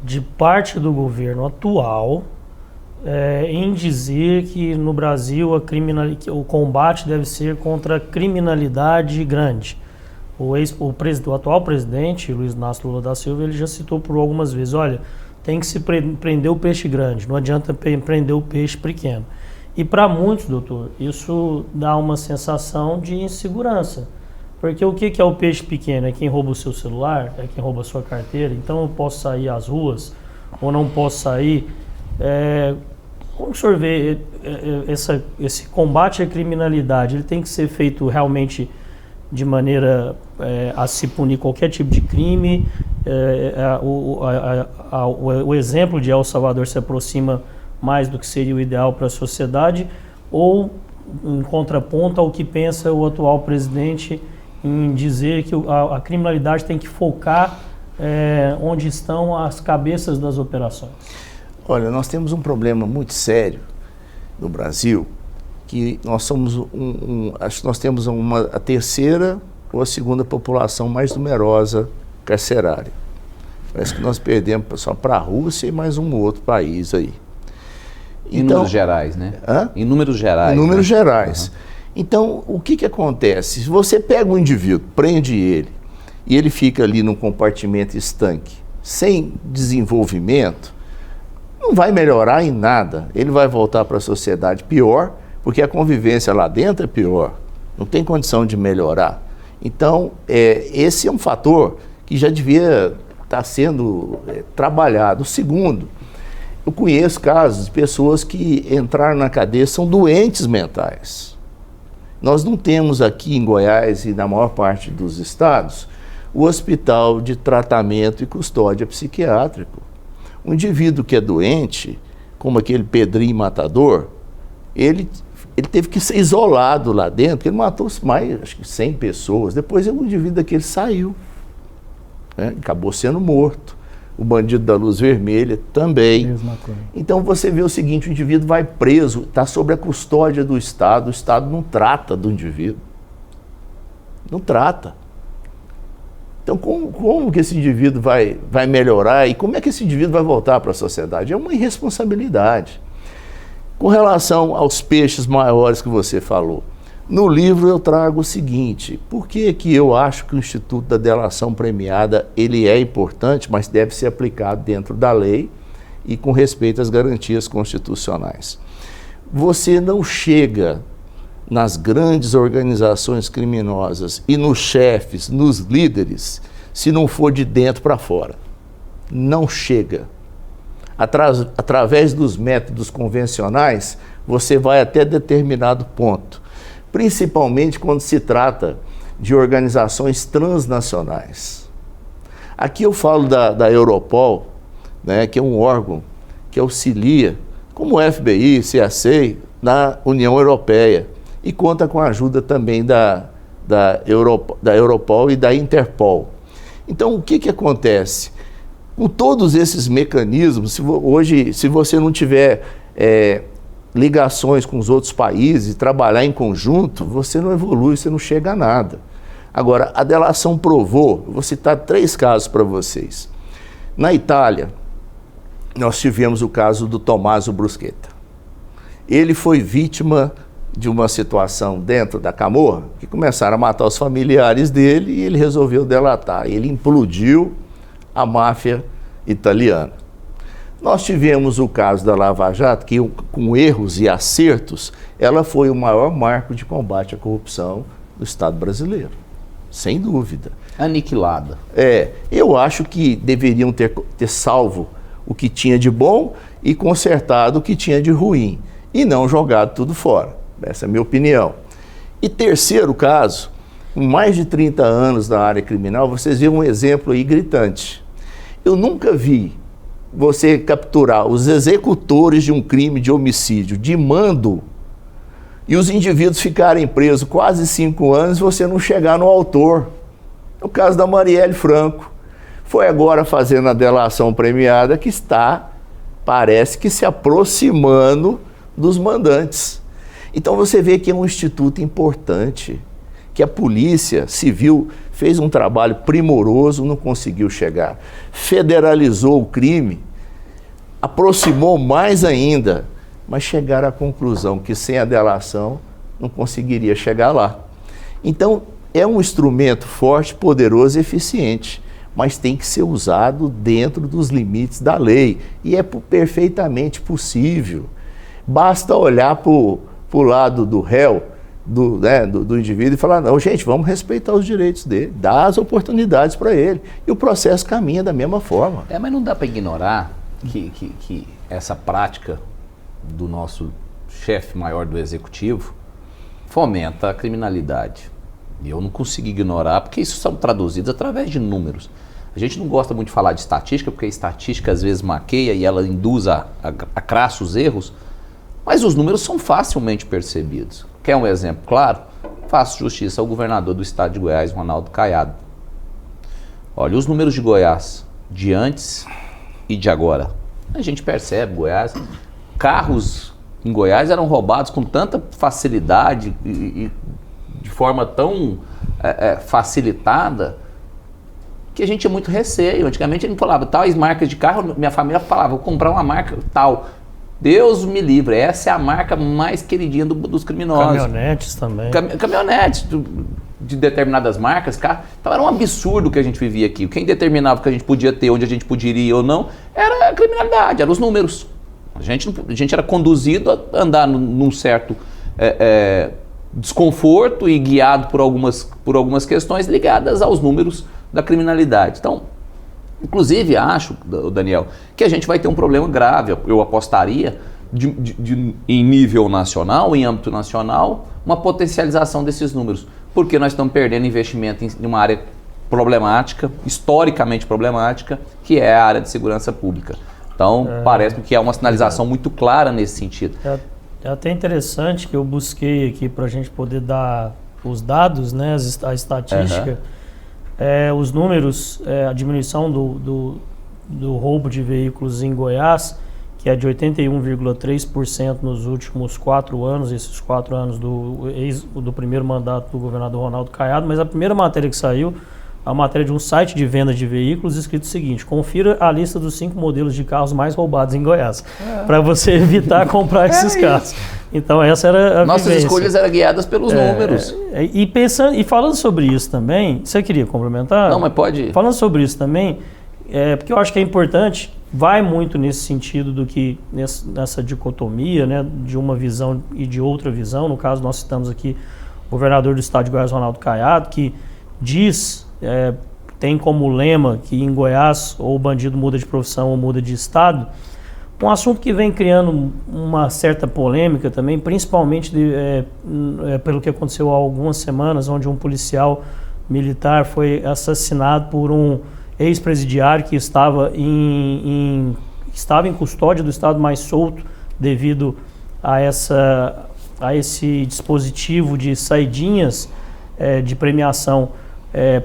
de parte do governo atual em dizer que no Brasil o combate deve ser contra a criminalidade grande. O atual presidente, Luiz Inácio Lula da Silva, ele já citou por algumas vezes, olha, tem que se prender o peixe grande, não adianta prender o peixe pequeno. E para muitos, doutor, isso dá uma sensação de insegurança. Porque o que é o peixe pequeno? É quem rouba o seu celular? É quem rouba a sua carteira? Então eu posso sair às ruas ou não posso sair? Como o senhor vê esse combate à criminalidade? Ele tem que ser feito realmente de maneira a se punir qualquer tipo de crime? O exemplo de El Salvador se aproxima mais do que seria o ideal para a sociedade, ou em contraponto ao que pensa o atual presidente em dizer que a criminalidade tem que focar onde estão as cabeças das operações? Olha, nós temos um problema muito sério no Brasil, que nós somos acho que nós temos a terceira ou a segunda população mais numerosa carcerária. Parece que nós perdemos só para a Rússia e mais um outro país aí. Em números gerais, né? Em números gerais. Em números gerais. Então, o que acontece? Se você pega um indivíduo, prende ele, e ele fica ali num compartimento estanque, sem desenvolvimento, não vai melhorar em nada. Ele vai voltar para a sociedade pior, porque a convivência lá dentro é pior. Não tem condição de melhorar. Então, esse é um fator que já devia estar sendo trabalhado. O segundo, eu conheço casos de pessoas que entraram na cadeia, são doentes mentais. Nós não temos aqui em Goiás e na maior parte dos estados o hospital de tratamento e custódia psiquiátrico. Um indivíduo que é doente, como aquele Pedrinho matador, ele teve que ser isolado lá dentro, porque ele matou mais, acho que 100 pessoas. Depois o indivíduo daquele saiu, acabou sendo morto. O bandido da luz vermelha também. Mesma coisa. Então você vê o seguinte, o indivíduo vai preso, está sob a custódia do Estado, o Estado não trata do indivíduo. Não trata. Então como que esse indivíduo vai melhorar e como é que esse indivíduo vai voltar para a sociedade? É uma irresponsabilidade. Com relação aos peixes maiores que você falou, no livro eu trago o seguinte, por que eu acho que o Instituto da Delação Premiada ele é importante, mas deve ser aplicado dentro da lei e com respeito às garantias constitucionais. Você não chega nas grandes organizações criminosas e nos chefes, nos líderes, se não for de dentro para fora. Não chega. Através dos métodos convencionais, você vai até determinado ponto. Principalmente quando se trata de organizações transnacionais. Aqui eu falo da Europol, né, que é um órgão que auxilia, como o FBI, CACEI, na União Europeia, e conta com a ajuda também da Europol e da Interpol. Então, o que acontece? Com todos esses mecanismos, hoje, se você não tiver ligações com os outros países, trabalhar em conjunto, você não evolui, você não chega a nada. Agora, a delação provou, eu vou citar 3 casos para vocês. Na Itália, nós tivemos o caso do Tommaso Bruschetta. Ele foi vítima de uma situação dentro da Camorra, que começaram a matar os familiares dele e ele resolveu delatar. Ele implodiu a máfia italiana. Nós tivemos o caso da Lava Jato, que com erros e acertos, ela foi o maior marco de combate à corrupção do Estado brasileiro. Sem dúvida. Aniquilada. Eu acho que deveriam ter salvo o que tinha de bom e consertado o que tinha de ruim, e não jogado tudo fora. Essa é a minha opinião. E terceiro caso, com mais de 30 anos na área criminal, vocês viram um exemplo aí gritante. Eu nunca vi você capturar os executores de um crime de homicídio de mando e os indivíduos ficarem presos quase 5 anos e você não chegar no autor. É o caso da Marielle Franco. Foi agora fazendo a delação premiada que parece que se aproximando dos mandantes. Então você vê que é um instituto importante, que a Polícia Civil fez um trabalho primoroso, não conseguiu chegar. Federalizou o crime, aproximou mais ainda, mas chegaram à conclusão que sem a delação não conseguiria chegar lá. Então é um instrumento forte, poderoso e eficiente, mas tem que ser usado dentro dos limites da lei. E é perfeitamente possível. Basta olhar para o lado do réu, do indivíduo e falar, não, gente, vamos respeitar os direitos dele, dar as oportunidades para ele. E o processo caminha da mesma forma. Mas não dá para ignorar que essa prática do nosso chefe maior do executivo fomenta a criminalidade. E eu não consigo ignorar, porque isso são traduzidos através de números. A gente não gosta muito de falar de estatística, porque a estatística às vezes maqueia e ela induz a crassos erros, mas os números são facilmente percebidos. Quer um exemplo claro? Faço justiça ao governador do estado de Goiás, Ronaldo Caiado. Olha, os números de Goiás, de antes e de agora. A gente percebe, Goiás, carros em Goiás eram roubados com tanta facilidade e de forma tão facilitada, que a gente tinha muito receio. Antigamente a gente falava, tais marcas de carro, minha família falava, vou comprar uma marca tal. Deus me livre, essa é a marca mais queridinha dos criminosos. Caminhonetes também. Caminhonetes de determinadas marcas, carro. Então era um absurdo que a gente vivia aqui. Quem determinava o que a gente podia ter, onde a gente podia ir ou não, era a criminalidade, eram os números. A gente era conduzido a andar num certo desconforto e guiado por algumas questões ligadas aos números da criminalidade. Então, inclusive, acho, Daniel, que a gente vai ter um problema grave, eu apostaria, em nível nacional, em âmbito nacional, uma potencialização desses números, porque nós estamos perdendo investimento em uma área problemática, historicamente problemática, que é a área de segurança pública. Então, parece-me que é uma sinalização muito clara nesse sentido. É até interessante que eu busquei aqui para a gente poder dar os dados, né, a estatística. Os números, a diminuição do roubo de veículos em Goiás, que é de 81,3% nos últimos 4 anos, esses 4 anos do primeiro mandato do governador Ronaldo Caiado, mas a primeira matéria que saiu, a matéria de um site de venda de veículos, escrito o seguinte: confira a lista dos 5 modelos de carros mais roubados em Goiás, para você evitar comprar esses carros. Então essa era a Nossas vivência. Escolhas eram guiadas pelos números. E falando sobre isso também, você queria complementar? Não, mas pode. Falando sobre isso também, porque eu acho que é importante, vai muito nesse sentido do que, nessa dicotomia, né, de uma visão e de outra visão. No caso, nós citamos aqui o governador do estado de Goiás, Ronaldo Caiado, que diz, tem como lema que em Goiás ou o bandido muda de profissão ou muda de estado. Um assunto que vem criando uma certa polêmica também, principalmente pelo que aconteceu há algumas semanas, onde um policial militar foi assassinado por um ex-presidiário que estava em custódia do Estado, mais solto devido a esse dispositivo de saidinhas de premiação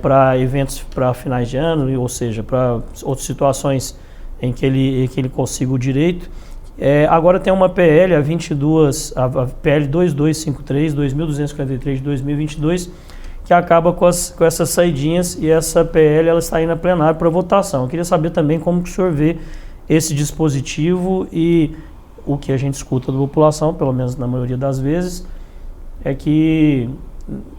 para eventos para finais de ano, ou seja, para outras situações em que ele consiga o direito. Agora tem uma PL, a PL 2253, 2243 de 2022, que acaba com essas saidinhas, e essa PL ela está aí na plenária para votação. Eu queria saber também como que o senhor vê esse dispositivo, e o que a gente escuta da população, pelo menos na maioria das vezes, é que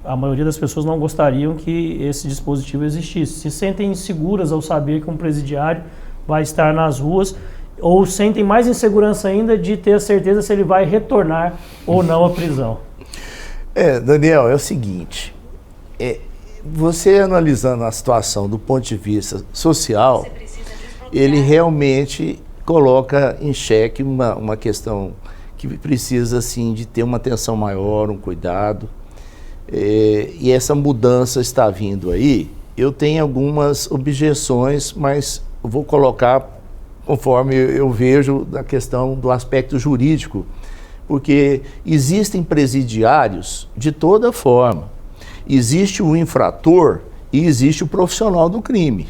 a maioria das pessoas não gostariam que esse dispositivo existisse. Se sentem inseguras ao saber que um presidiário vai estar nas ruas, ou sentem mais insegurança ainda de ter a certeza se ele vai retornar ou não à prisão. Daniel, é o seguinte, você analisando a situação do ponto de vista social, ele realmente coloca em xeque uma questão que precisa, assim, de ter uma atenção maior, um cuidado, e essa mudança está vindo aí. Eu tenho algumas objeções, mas eu vou colocar conforme eu vejo da questão do aspecto jurídico, porque existem presidiários de toda forma. Existe o infrator e existe o profissional do crime.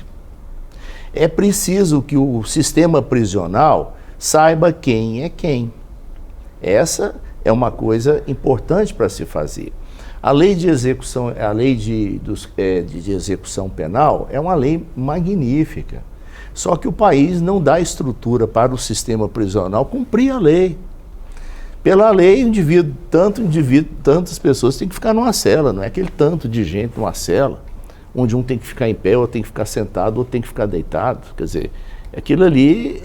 É preciso que o sistema prisional saiba quem é quem. Essa é uma coisa importante para se fazer. A lei de execução, a lei de execução penal é uma lei magnífica. Só que o país não dá estrutura para o sistema prisional cumprir a lei. Pela lei, tantas pessoas têm que ficar numa cela, não é aquele tanto de gente numa cela, onde um tem que ficar em pé, ou tem que ficar sentado, ou tem que ficar deitado. Quer dizer, aquilo ali,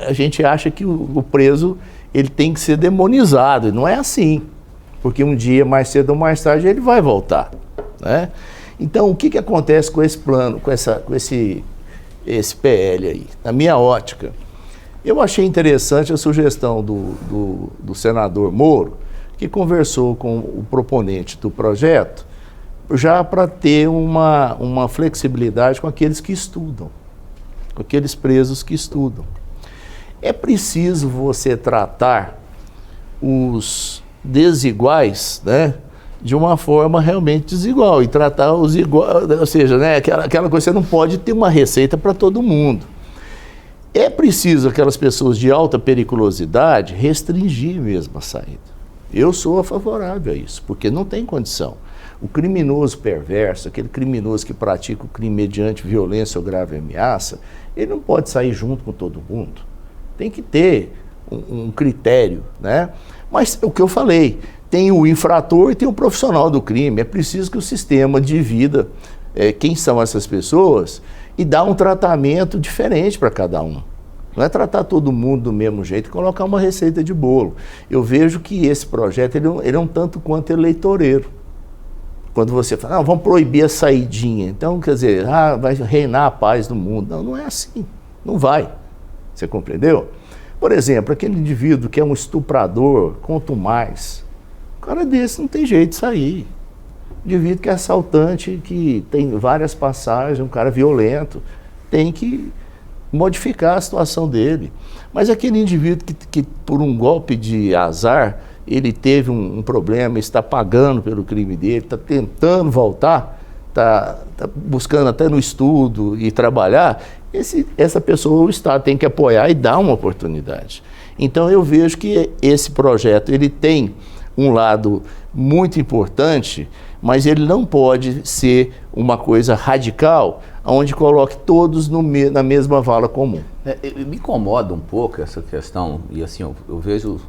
a gente acha que o preso ele tem que ser demonizado, e não é assim, porque um dia, mais cedo ou mais tarde, ele vai voltar, né? Então, o que acontece com esse plano, com esse PL aí? Na minha ótica, eu achei interessante a sugestão do senador Moro, que conversou com o proponente do projeto, já para ter uma flexibilidade com aqueles que estudam, com aqueles presos que estudam. É preciso você tratar os desiguais, né, de uma forma realmente desigual, e tratar os iguais, ou seja, né, aquela coisa, você não pode ter uma receita para todo mundo. É preciso aquelas pessoas de alta periculosidade restringir mesmo a saída. Eu sou favorável a isso, porque não tem condição. O criminoso perverso, aquele criminoso que pratica o crime mediante violência ou grave ameaça, ele não pode sair junto com todo mundo. Tem que ter um critério, né? Mas o que eu falei, tem o infrator e tem o profissional do crime. É preciso que o sistema divida quem são essas pessoas e dá um tratamento diferente para cada um. Não é tratar todo mundo do mesmo jeito e colocar uma receita de bolo. Eu vejo que esse projeto ele é um tanto quanto eleitoreiro. Quando você fala, vamos proibir a saidinha, então, quer dizer, vai reinar a paz no mundo. Não, não é assim, não vai. Você compreendeu? Por exemplo, aquele indivíduo que é um estuprador, quanto mais, o cara desse não tem jeito de sair. Indivíduo que é assaltante, que tem várias passagens, um cara violento, tem que modificar a situação dele. Mas aquele indivíduo que por um golpe de azar, ele teve um problema, está pagando pelo crime dele, está tentando voltar, está buscando até no estudo e trabalhar, essa pessoa, o Estado tem que apoiar e dar uma oportunidade. Então eu vejo que esse projeto ele tem um lado muito importante, mas ele não pode ser uma coisa radical, onde coloque todos na mesma vala comum. Me incomoda um pouco essa questão, e assim, eu vejo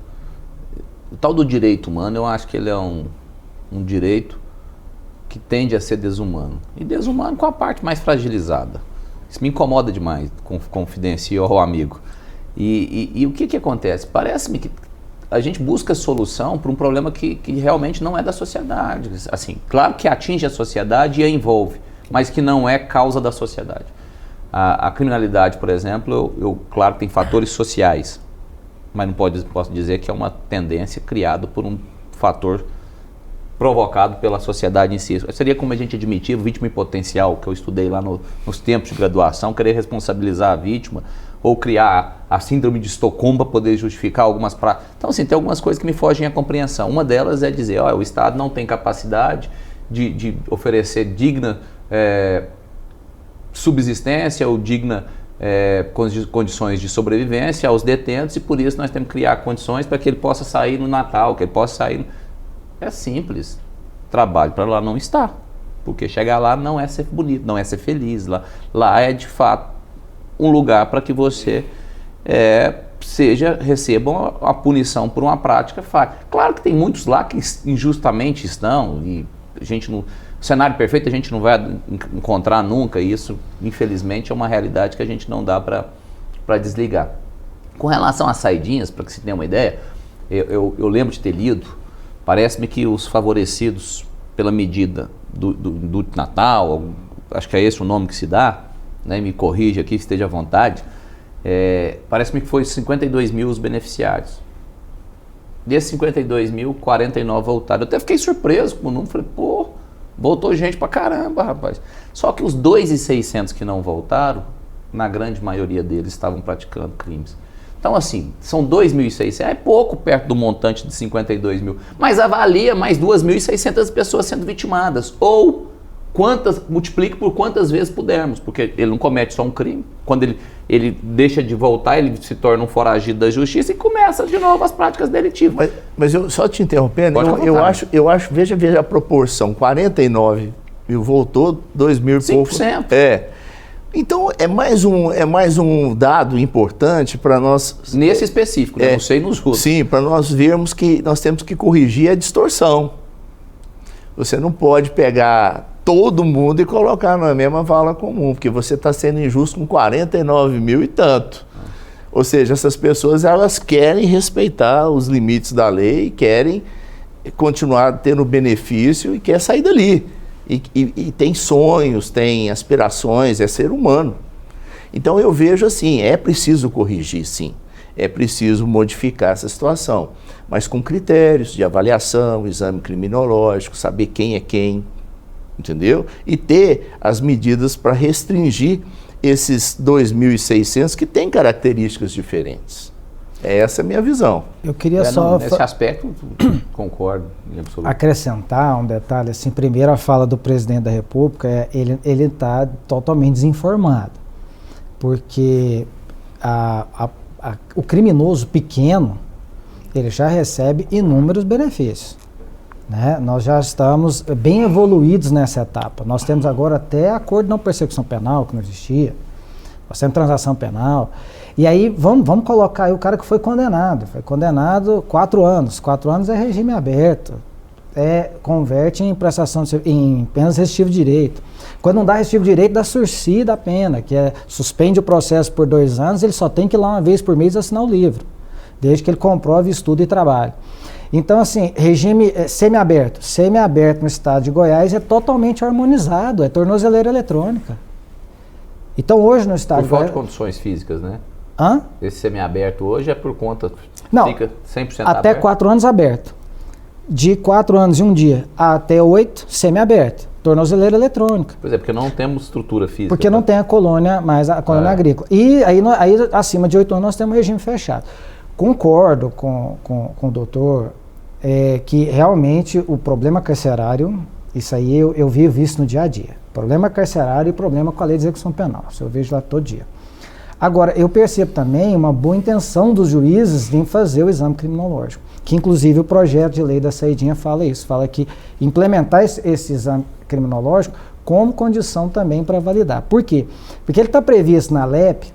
o tal do direito humano, eu acho que ele é um direito que tende a ser desumano. E desumano com a parte mais fragilizada. Isso me incomoda demais, confidencio ao amigo. E o que acontece? Parece-me que a gente busca solução para um problema que realmente não é da sociedade. Assim, claro que atinge a sociedade e a envolve, mas que não é causa da sociedade. A criminalidade, por exemplo, claro que tem fatores sociais, mas não posso dizer que é uma tendência criada por um fator provocado pela sociedade em si. Seria como a gente admitir vítima em potencial, que eu estudei lá nos tempos de graduação, querer responsabilizar a vítima ou criar a síndrome de Estocolmo para poder justificar algumas práticas. Então, assim, tem algumas coisas que me fogem à compreensão. Uma delas é dizer, o Estado não tem capacidade de oferecer digna subsistência ou digna condições de sobrevivência aos detentos, e por isso nós temos que criar condições para que ele possa sair no Natal, que ele possa sair... É simples. Trabalho para lá não está. Porque chegar lá não é ser bonito, não é ser feliz. Lá é, de fato, um lugar para que você receba a punição por uma prática falha. Claro que tem muitos lá que injustamente estão, e a gente não... O cenário perfeito a gente não vai encontrar nunca, e isso, infelizmente, é uma realidade que a gente não dá para desligar. Com relação às saidinhas, para que você tenha uma ideia, eu lembro de ter lido, parece-me que os favorecidos pela medida do Natal, acho que é esse o nome que se dá, né, me corrija aqui, esteja à vontade, parece-me que foi 52 mil os beneficiários. Desses 52 mil, 49 voltaram. Eu até fiquei surpreso com o número, falei, voltou gente pra caramba, rapaz. Só que os 2.600 que não voltaram, na grande maioria deles estavam praticando crimes. Então, assim, são 2.600, é pouco perto do montante de 52 mil, mas avalia mais 2.600 pessoas sendo vitimadas, ou multiplique por quantas vezes pudermos, porque ele não comete só um crime. Quando ele deixa de voltar, ele se torna um foragido da justiça e começa de novo as práticas delitivas. Mas eu só te interrompendo, eu acho, veja a proporção, 49 mil voltou, 2 mil e pouco. 5%. Então, é mais um dado importante para nós... Nesse específico, não sei nos outros. Sim, para nós vermos que nós temos que corrigir a distorção. Você não pode pegar todo mundo e colocar na mesma vala comum, porque você está sendo injusto com 49 mil e tanto. Ou seja, essas pessoas, elas querem respeitar os limites da lei, querem continuar tendo benefício e quer sair dali. E tem sonhos, tem aspirações, é ser humano. Então eu vejo assim, é preciso corrigir sim, é preciso modificar essa situação, mas com critérios de avaliação, exame criminológico, saber quem é quem, entendeu? E ter as medidas para restringir esses 2.600 que têm características diferentes. Essa é a minha visão. Eu queria nesse aspecto, concordo em absoluto. Acrescentar um detalhe, assim, primeiro a fala do presidente da República, ele está totalmente desinformado, porque o criminoso pequeno, ele já recebe inúmeros benefícios, né? Nós já estamos bem evoluídos nessa etapa. Nós temos agora até acordo de não persecução penal, que não existia, nós temos transação penal. E aí, vamos colocar aí o cara que foi condenado 4 anos. 4 anos é regime aberto. Converte em prestação em penas restritivas de direito. Quando não dá restritivo de direito, dá sursi da pena, que suspende o processo por 2 anos, ele só tem que ir lá uma vez por mês assinar o livro, desde que ele comprove estudo e trabalho. Então, assim, regime semiaberto. Semiaberto no estado de Goiás é totalmente harmonizado, é tornozeleira eletrônica. Então, hoje no estado de Goiás... Por falta de condições físicas, né? Esse semiaberto hoje é por conta... Não, fica 100% até aberto? 4 anos aberto. De 4 anos e 1 dia até 8, semiaberto. Tornozeleira eletrônica. Pois é, porque não temos estrutura física. Porque não tem a colônia, mais a colônia agrícola. E aí, acima de 8 anos, nós temos regime fechado. Concordo com o doutor que realmente o problema carcerário, isso aí eu vivo isso no dia a dia. Problema carcerário e problema com a lei de execução penal. Isso eu vejo lá todo dia. Agora, eu percebo também uma boa intenção dos juízes em fazer o exame criminológico, que inclusive o projeto de lei da saidinha fala isso, fala que implementar esse exame criminológico como condição também para validar. Por quê? Porque ele está previsto na LEP,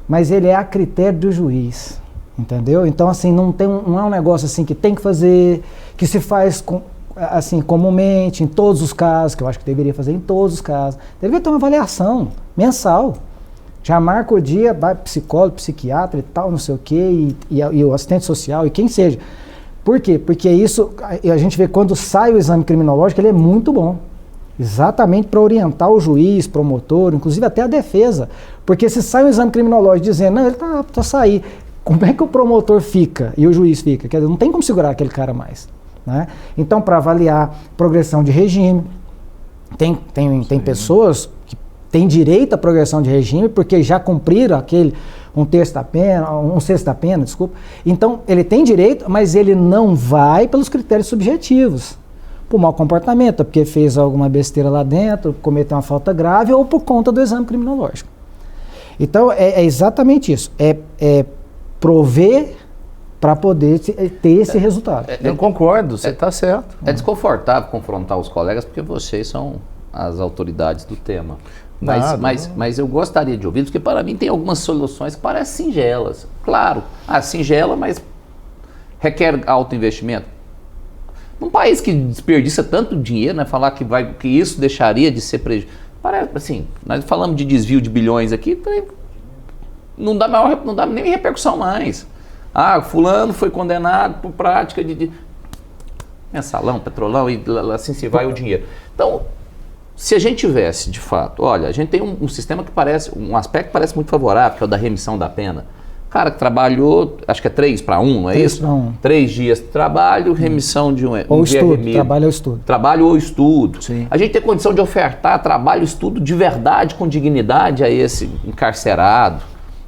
mas ele é a critério do juiz, entendeu? Então, assim, não é um negócio assim que tem que fazer, que se faz assim, comumente, em todos os casos, que eu acho que deveria fazer em todos os casos. Deveria ter uma avaliação mensal. Já marca o dia, vai psicólogo, psiquiatra e tal, não sei o quê, e o assistente social, e quem seja. Por quê? Porque isso, a gente vê quando sai o exame criminológico, ele é muito bom. Exatamente para orientar o juiz, promotor, inclusive até a defesa. Porque se sai o exame criminológico dizendo, não, ele está apto a sair, como é que o promotor fica e o juiz fica? Quer dizer, não tem como segurar aquele cara mais. né? Então, para avaliar progressão de regime, tem pessoas que têm direito à progressão de regime porque já cumpriram um sexto da pena, desculpa. Então, ele tem direito, mas ele não vai pelos critérios subjetivos. Por mau comportamento, porque fez alguma besteira lá dentro, cometeu uma falta grave ou por conta do exame criminológico. Então, é exatamente isso. É prover para poder ter esse resultado. Eu concordo, você está certo. É desconfortável confrontar os colegas porque vocês são as autoridades do tema. Mas eu gostaria de ouvir, porque para mim tem algumas soluções que parecem singelas. Claro, singela, mas requer alto investimento. Num país que desperdiça tanto dinheiro, né, falar que isso deixaria de ser prejuízo. Parece assim, nós falamos de desvio de bilhões aqui, não dá nem repercussão mais. Fulano foi condenado por prática de mensalão, petrolão, e assim se vai o dinheiro. Então, se a gente tivesse, de fato, olha, a gente tem um sistema que um aspecto que parece muito favorável, que é o da remissão da pena. O cara que trabalhou, acho que é 3-1, não é 3 isso? para 1. 3 dias de trabalho, remissão de um ou dia estudo, remido. trabalho ou estudo. Trabalho ou estudo. Sim. A gente tem condição de ofertar trabalho e estudo de verdade, com dignidade a esse encarcerado.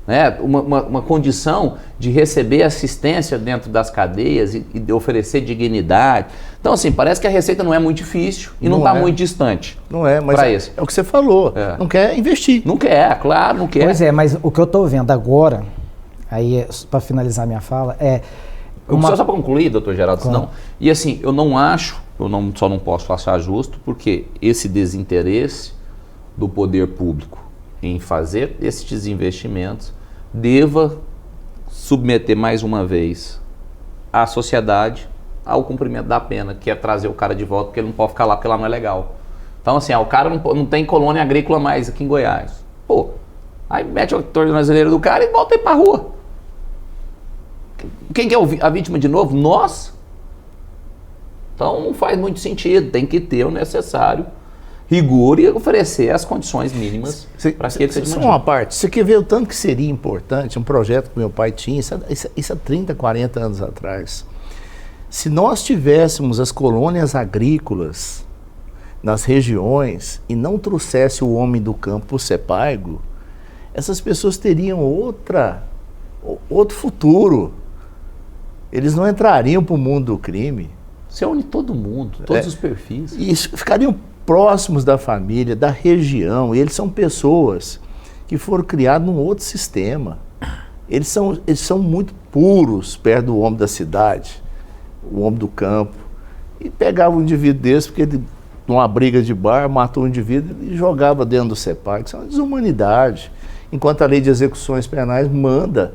Né? Uma condição de receber assistência dentro das cadeias e de oferecer dignidade. Então, assim, parece que a receita não é muito difícil e não está muito distante. Não é, mas é o que você falou. Não quer investir. Não quer, claro, não quer. Pois é, mas o que eu estou vendo agora, aí para finalizar minha fala, Só para concluir, doutor Geraldo, senão, e assim, eu só não posso achar justo, porque esse desinteresse do poder público em fazer esses investimentos deva submeter mais uma vez a sociedade ao cumprimento da pena, que é trazer o cara de volta, porque ele não pode ficar lá porque lá não é legal. Então, assim, o cara não tem colônia agrícola mais aqui em Goiás. Aí mete a tornozeleira do cara e volta aí pra rua. Quem que é a vítima de novo? Nós. Então não faz muito sentido, tem que ter o necessário rigor e oferecer as condições mínimas para que ele seja Só uma parte, você quer ver o tanto que seria importante, um projeto que meu pai tinha, isso há 30, 40 anos atrás. Se nós tivéssemos as colônias agrícolas nas regiões e não trouxesse o homem do campo por ser pago, essas pessoas teriam outro futuro. Eles não entrariam para o mundo do crime. Você une todo mundo, todos os perfis. E ficariam próximos da família, da região. E eles são pessoas que foram criadas num outro sistema. Eles são muito puros perto do homem da cidade, o homem do campo. E pegava um indivíduo desse, porque ele, numa briga de bar, matou um indivíduo e jogava dentro do CEPAC. Isso é uma desumanidade. Enquanto a lei de execuções penais manda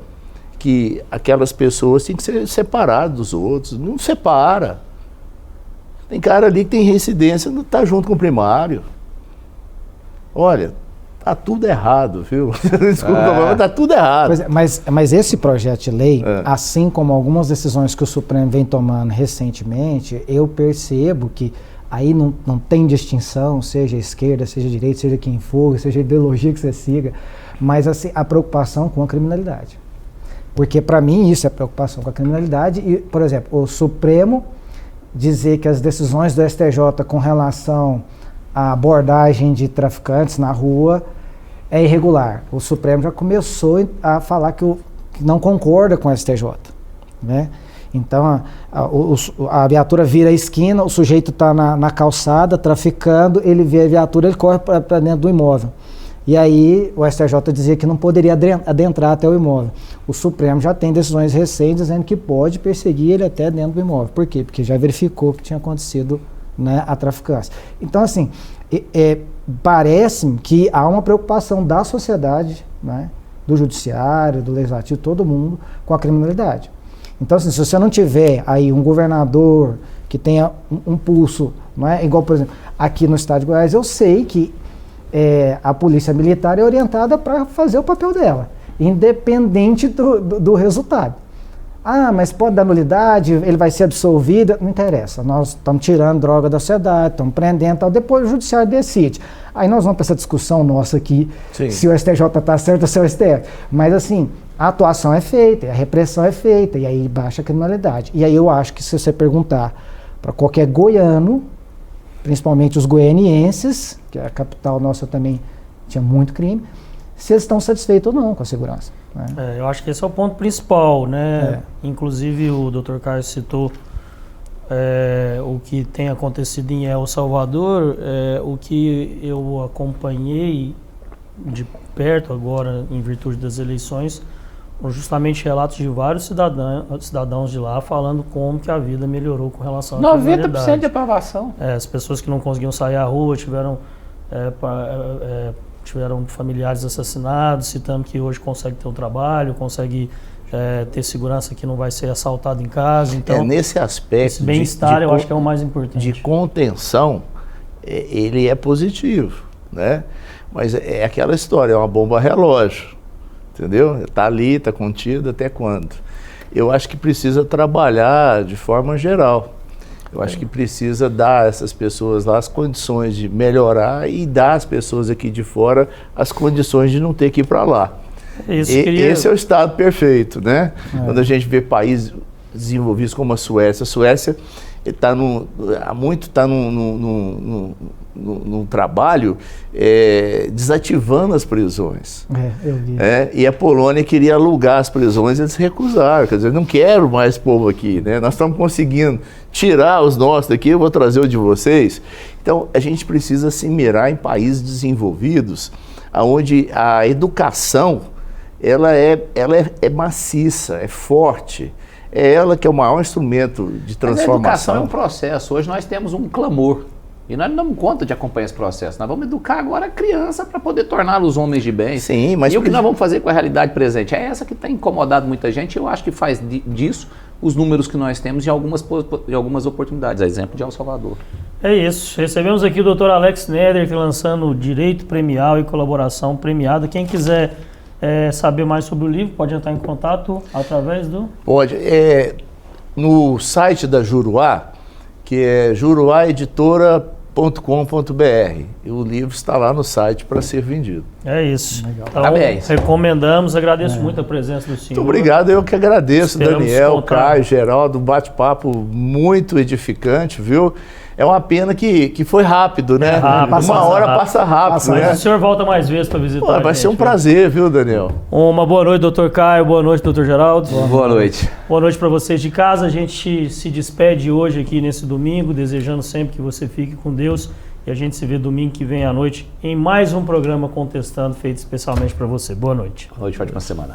que aquelas pessoas têm que ser separadas dos outros. Não separa. Tem cara ali que tem reincidência, não está junto com o primário. Olha, tá tudo errado, viu? Desculpa, mas tá tudo errado. Mas esse projeto de lei, assim como algumas decisões que o Supremo vem tomando recentemente, eu percebo que aí não tem distinção, seja esquerda, seja direita, seja quem for, seja a ideologia que você siga, mas assim, a preocupação com a criminalidade. Porque para mim isso é preocupação com a criminalidade e, por exemplo, o Supremo dizer que as decisões do STJ com relação à abordagem de traficantes na rua é irregular. O Supremo já começou a falar que não concorda com o STJ, né? Então a viatura vira a esquina, o sujeito está na calçada traficando, ele vê a viatura, ele corre para dentro do imóvel. E aí o STJ dizia que não poderia adentrar até o imóvel. O Supremo já tem decisões recentes dizendo que pode perseguir ele até dentro do imóvel. Por quê? Porque já verificou que tinha acontecido, né, a traficância. Então, assim, parece-me que há uma preocupação da sociedade, né, do judiciário, do legislativo, todo mundo, com a criminalidade. Então, assim, se você não tiver aí um governador que tenha um pulso, não é? Igual, por exemplo, aqui no estado de Goiás, eu sei que a polícia militar é orientada para fazer o papel dela, independente do resultado. Mas pode dar nulidade, ele vai ser absolvido, não interessa. Nós estamos tirando droga da sociedade, estamos prendendo, tal. Depois o judiciário decide. Aí nós vamos para essa discussão nossa aqui, sim, se o STJ está certo ou se é o STF. Mas assim, a atuação é feita, a repressão é feita, e aí baixa a criminalidade. E aí eu acho que se você perguntar para qualquer goiano, principalmente os goianienses, que a capital nossa também tinha muito crime, se eles estão satisfeitos ou não com a segurança. Né? Eu acho que esse é o ponto principal, né? Inclusive o Dr. Caio citou o que tem acontecido em El Salvador, o que eu acompanhei de perto agora, em virtude das eleições, justamente relatos de vários cidadãos de lá falando como que a vida melhorou com relação à criminalidade. 90% de aprovação. As pessoas que não conseguiam sair à rua tiveram familiares assassinados, citando que hoje consegue ter um trabalho, consegue ter segurança que não vai ser assaltado em casa. Então, nesse aspecto, esse bem-estar eu acho que é o mais importante. De contenção, ele é positivo, né? Mas é aquela história, é uma bomba relógio, entendeu? Está ali, está contido, até quando? Eu acho que precisa trabalhar de forma geral. Eu acho que precisa dar a essas pessoas lá as condições de melhorar e dar às pessoas aqui de fora as condições de não ter que ir para lá. Esse é o estado perfeito, né? Quando a gente vê países desenvolvidos como a Suécia está há muito num trabalho desativando as prisões. Eu vi. E a Polônia queria alugar as prisões, eles recusaram. Quer dizer, não quero mais povo aqui, né? Nós estamos conseguindo tirar os nossos daqui, eu vou trazer o de vocês. Então, a gente precisa se mirar em países desenvolvidos, onde a educação ela é maciça, é forte. É ela que é o maior instrumento de transformação. Mas a educação é um processo. Hoje nós temos um clamor. E nós não damos conta de acompanhar esse processo. Nós vamos educar agora a criança para poder torná-los homens de bem. Sim, mas... E o que nós vamos fazer com a realidade presente? É essa que tem incomodado muita gente. Eu acho que faz disso os números que nós temos em algumas oportunidades. A exemplo de El Salvador. É isso. Recebemos aqui o Dr. Alex Neder, que lançando Direito Premial e Colaboração Premiada. Quem quiser saber mais sobre o livro, pode entrar em contato através do... Pode. No site da Juruá, que é juruaeditora.com.br. E o livro está lá no site para ser vendido. É isso. Legal. Então, Parabéns. Recomendamos, agradeço muito a presença do senhor. Muito obrigado, eu que agradeço, Esperamos Daniel, contar. Caio, Geraldo, um bate-papo muito edificante, viu? É uma pena que foi rápido, né? Uma hora passa rápido, né? Mas o senhor volta mais vezes para visitar. Pô, vai ser um prazer, viu, Daniel? Uma boa noite, doutor Caio. Boa noite, doutor Geraldo. Boa noite. Boa noite para vocês de casa. A gente se despede hoje aqui nesse domingo, desejando sempre que você fique com Deus. E a gente se vê domingo que vem à noite em mais um programa Contestando, feito especialmente para você. Boa noite. Boa noite, ótima semana.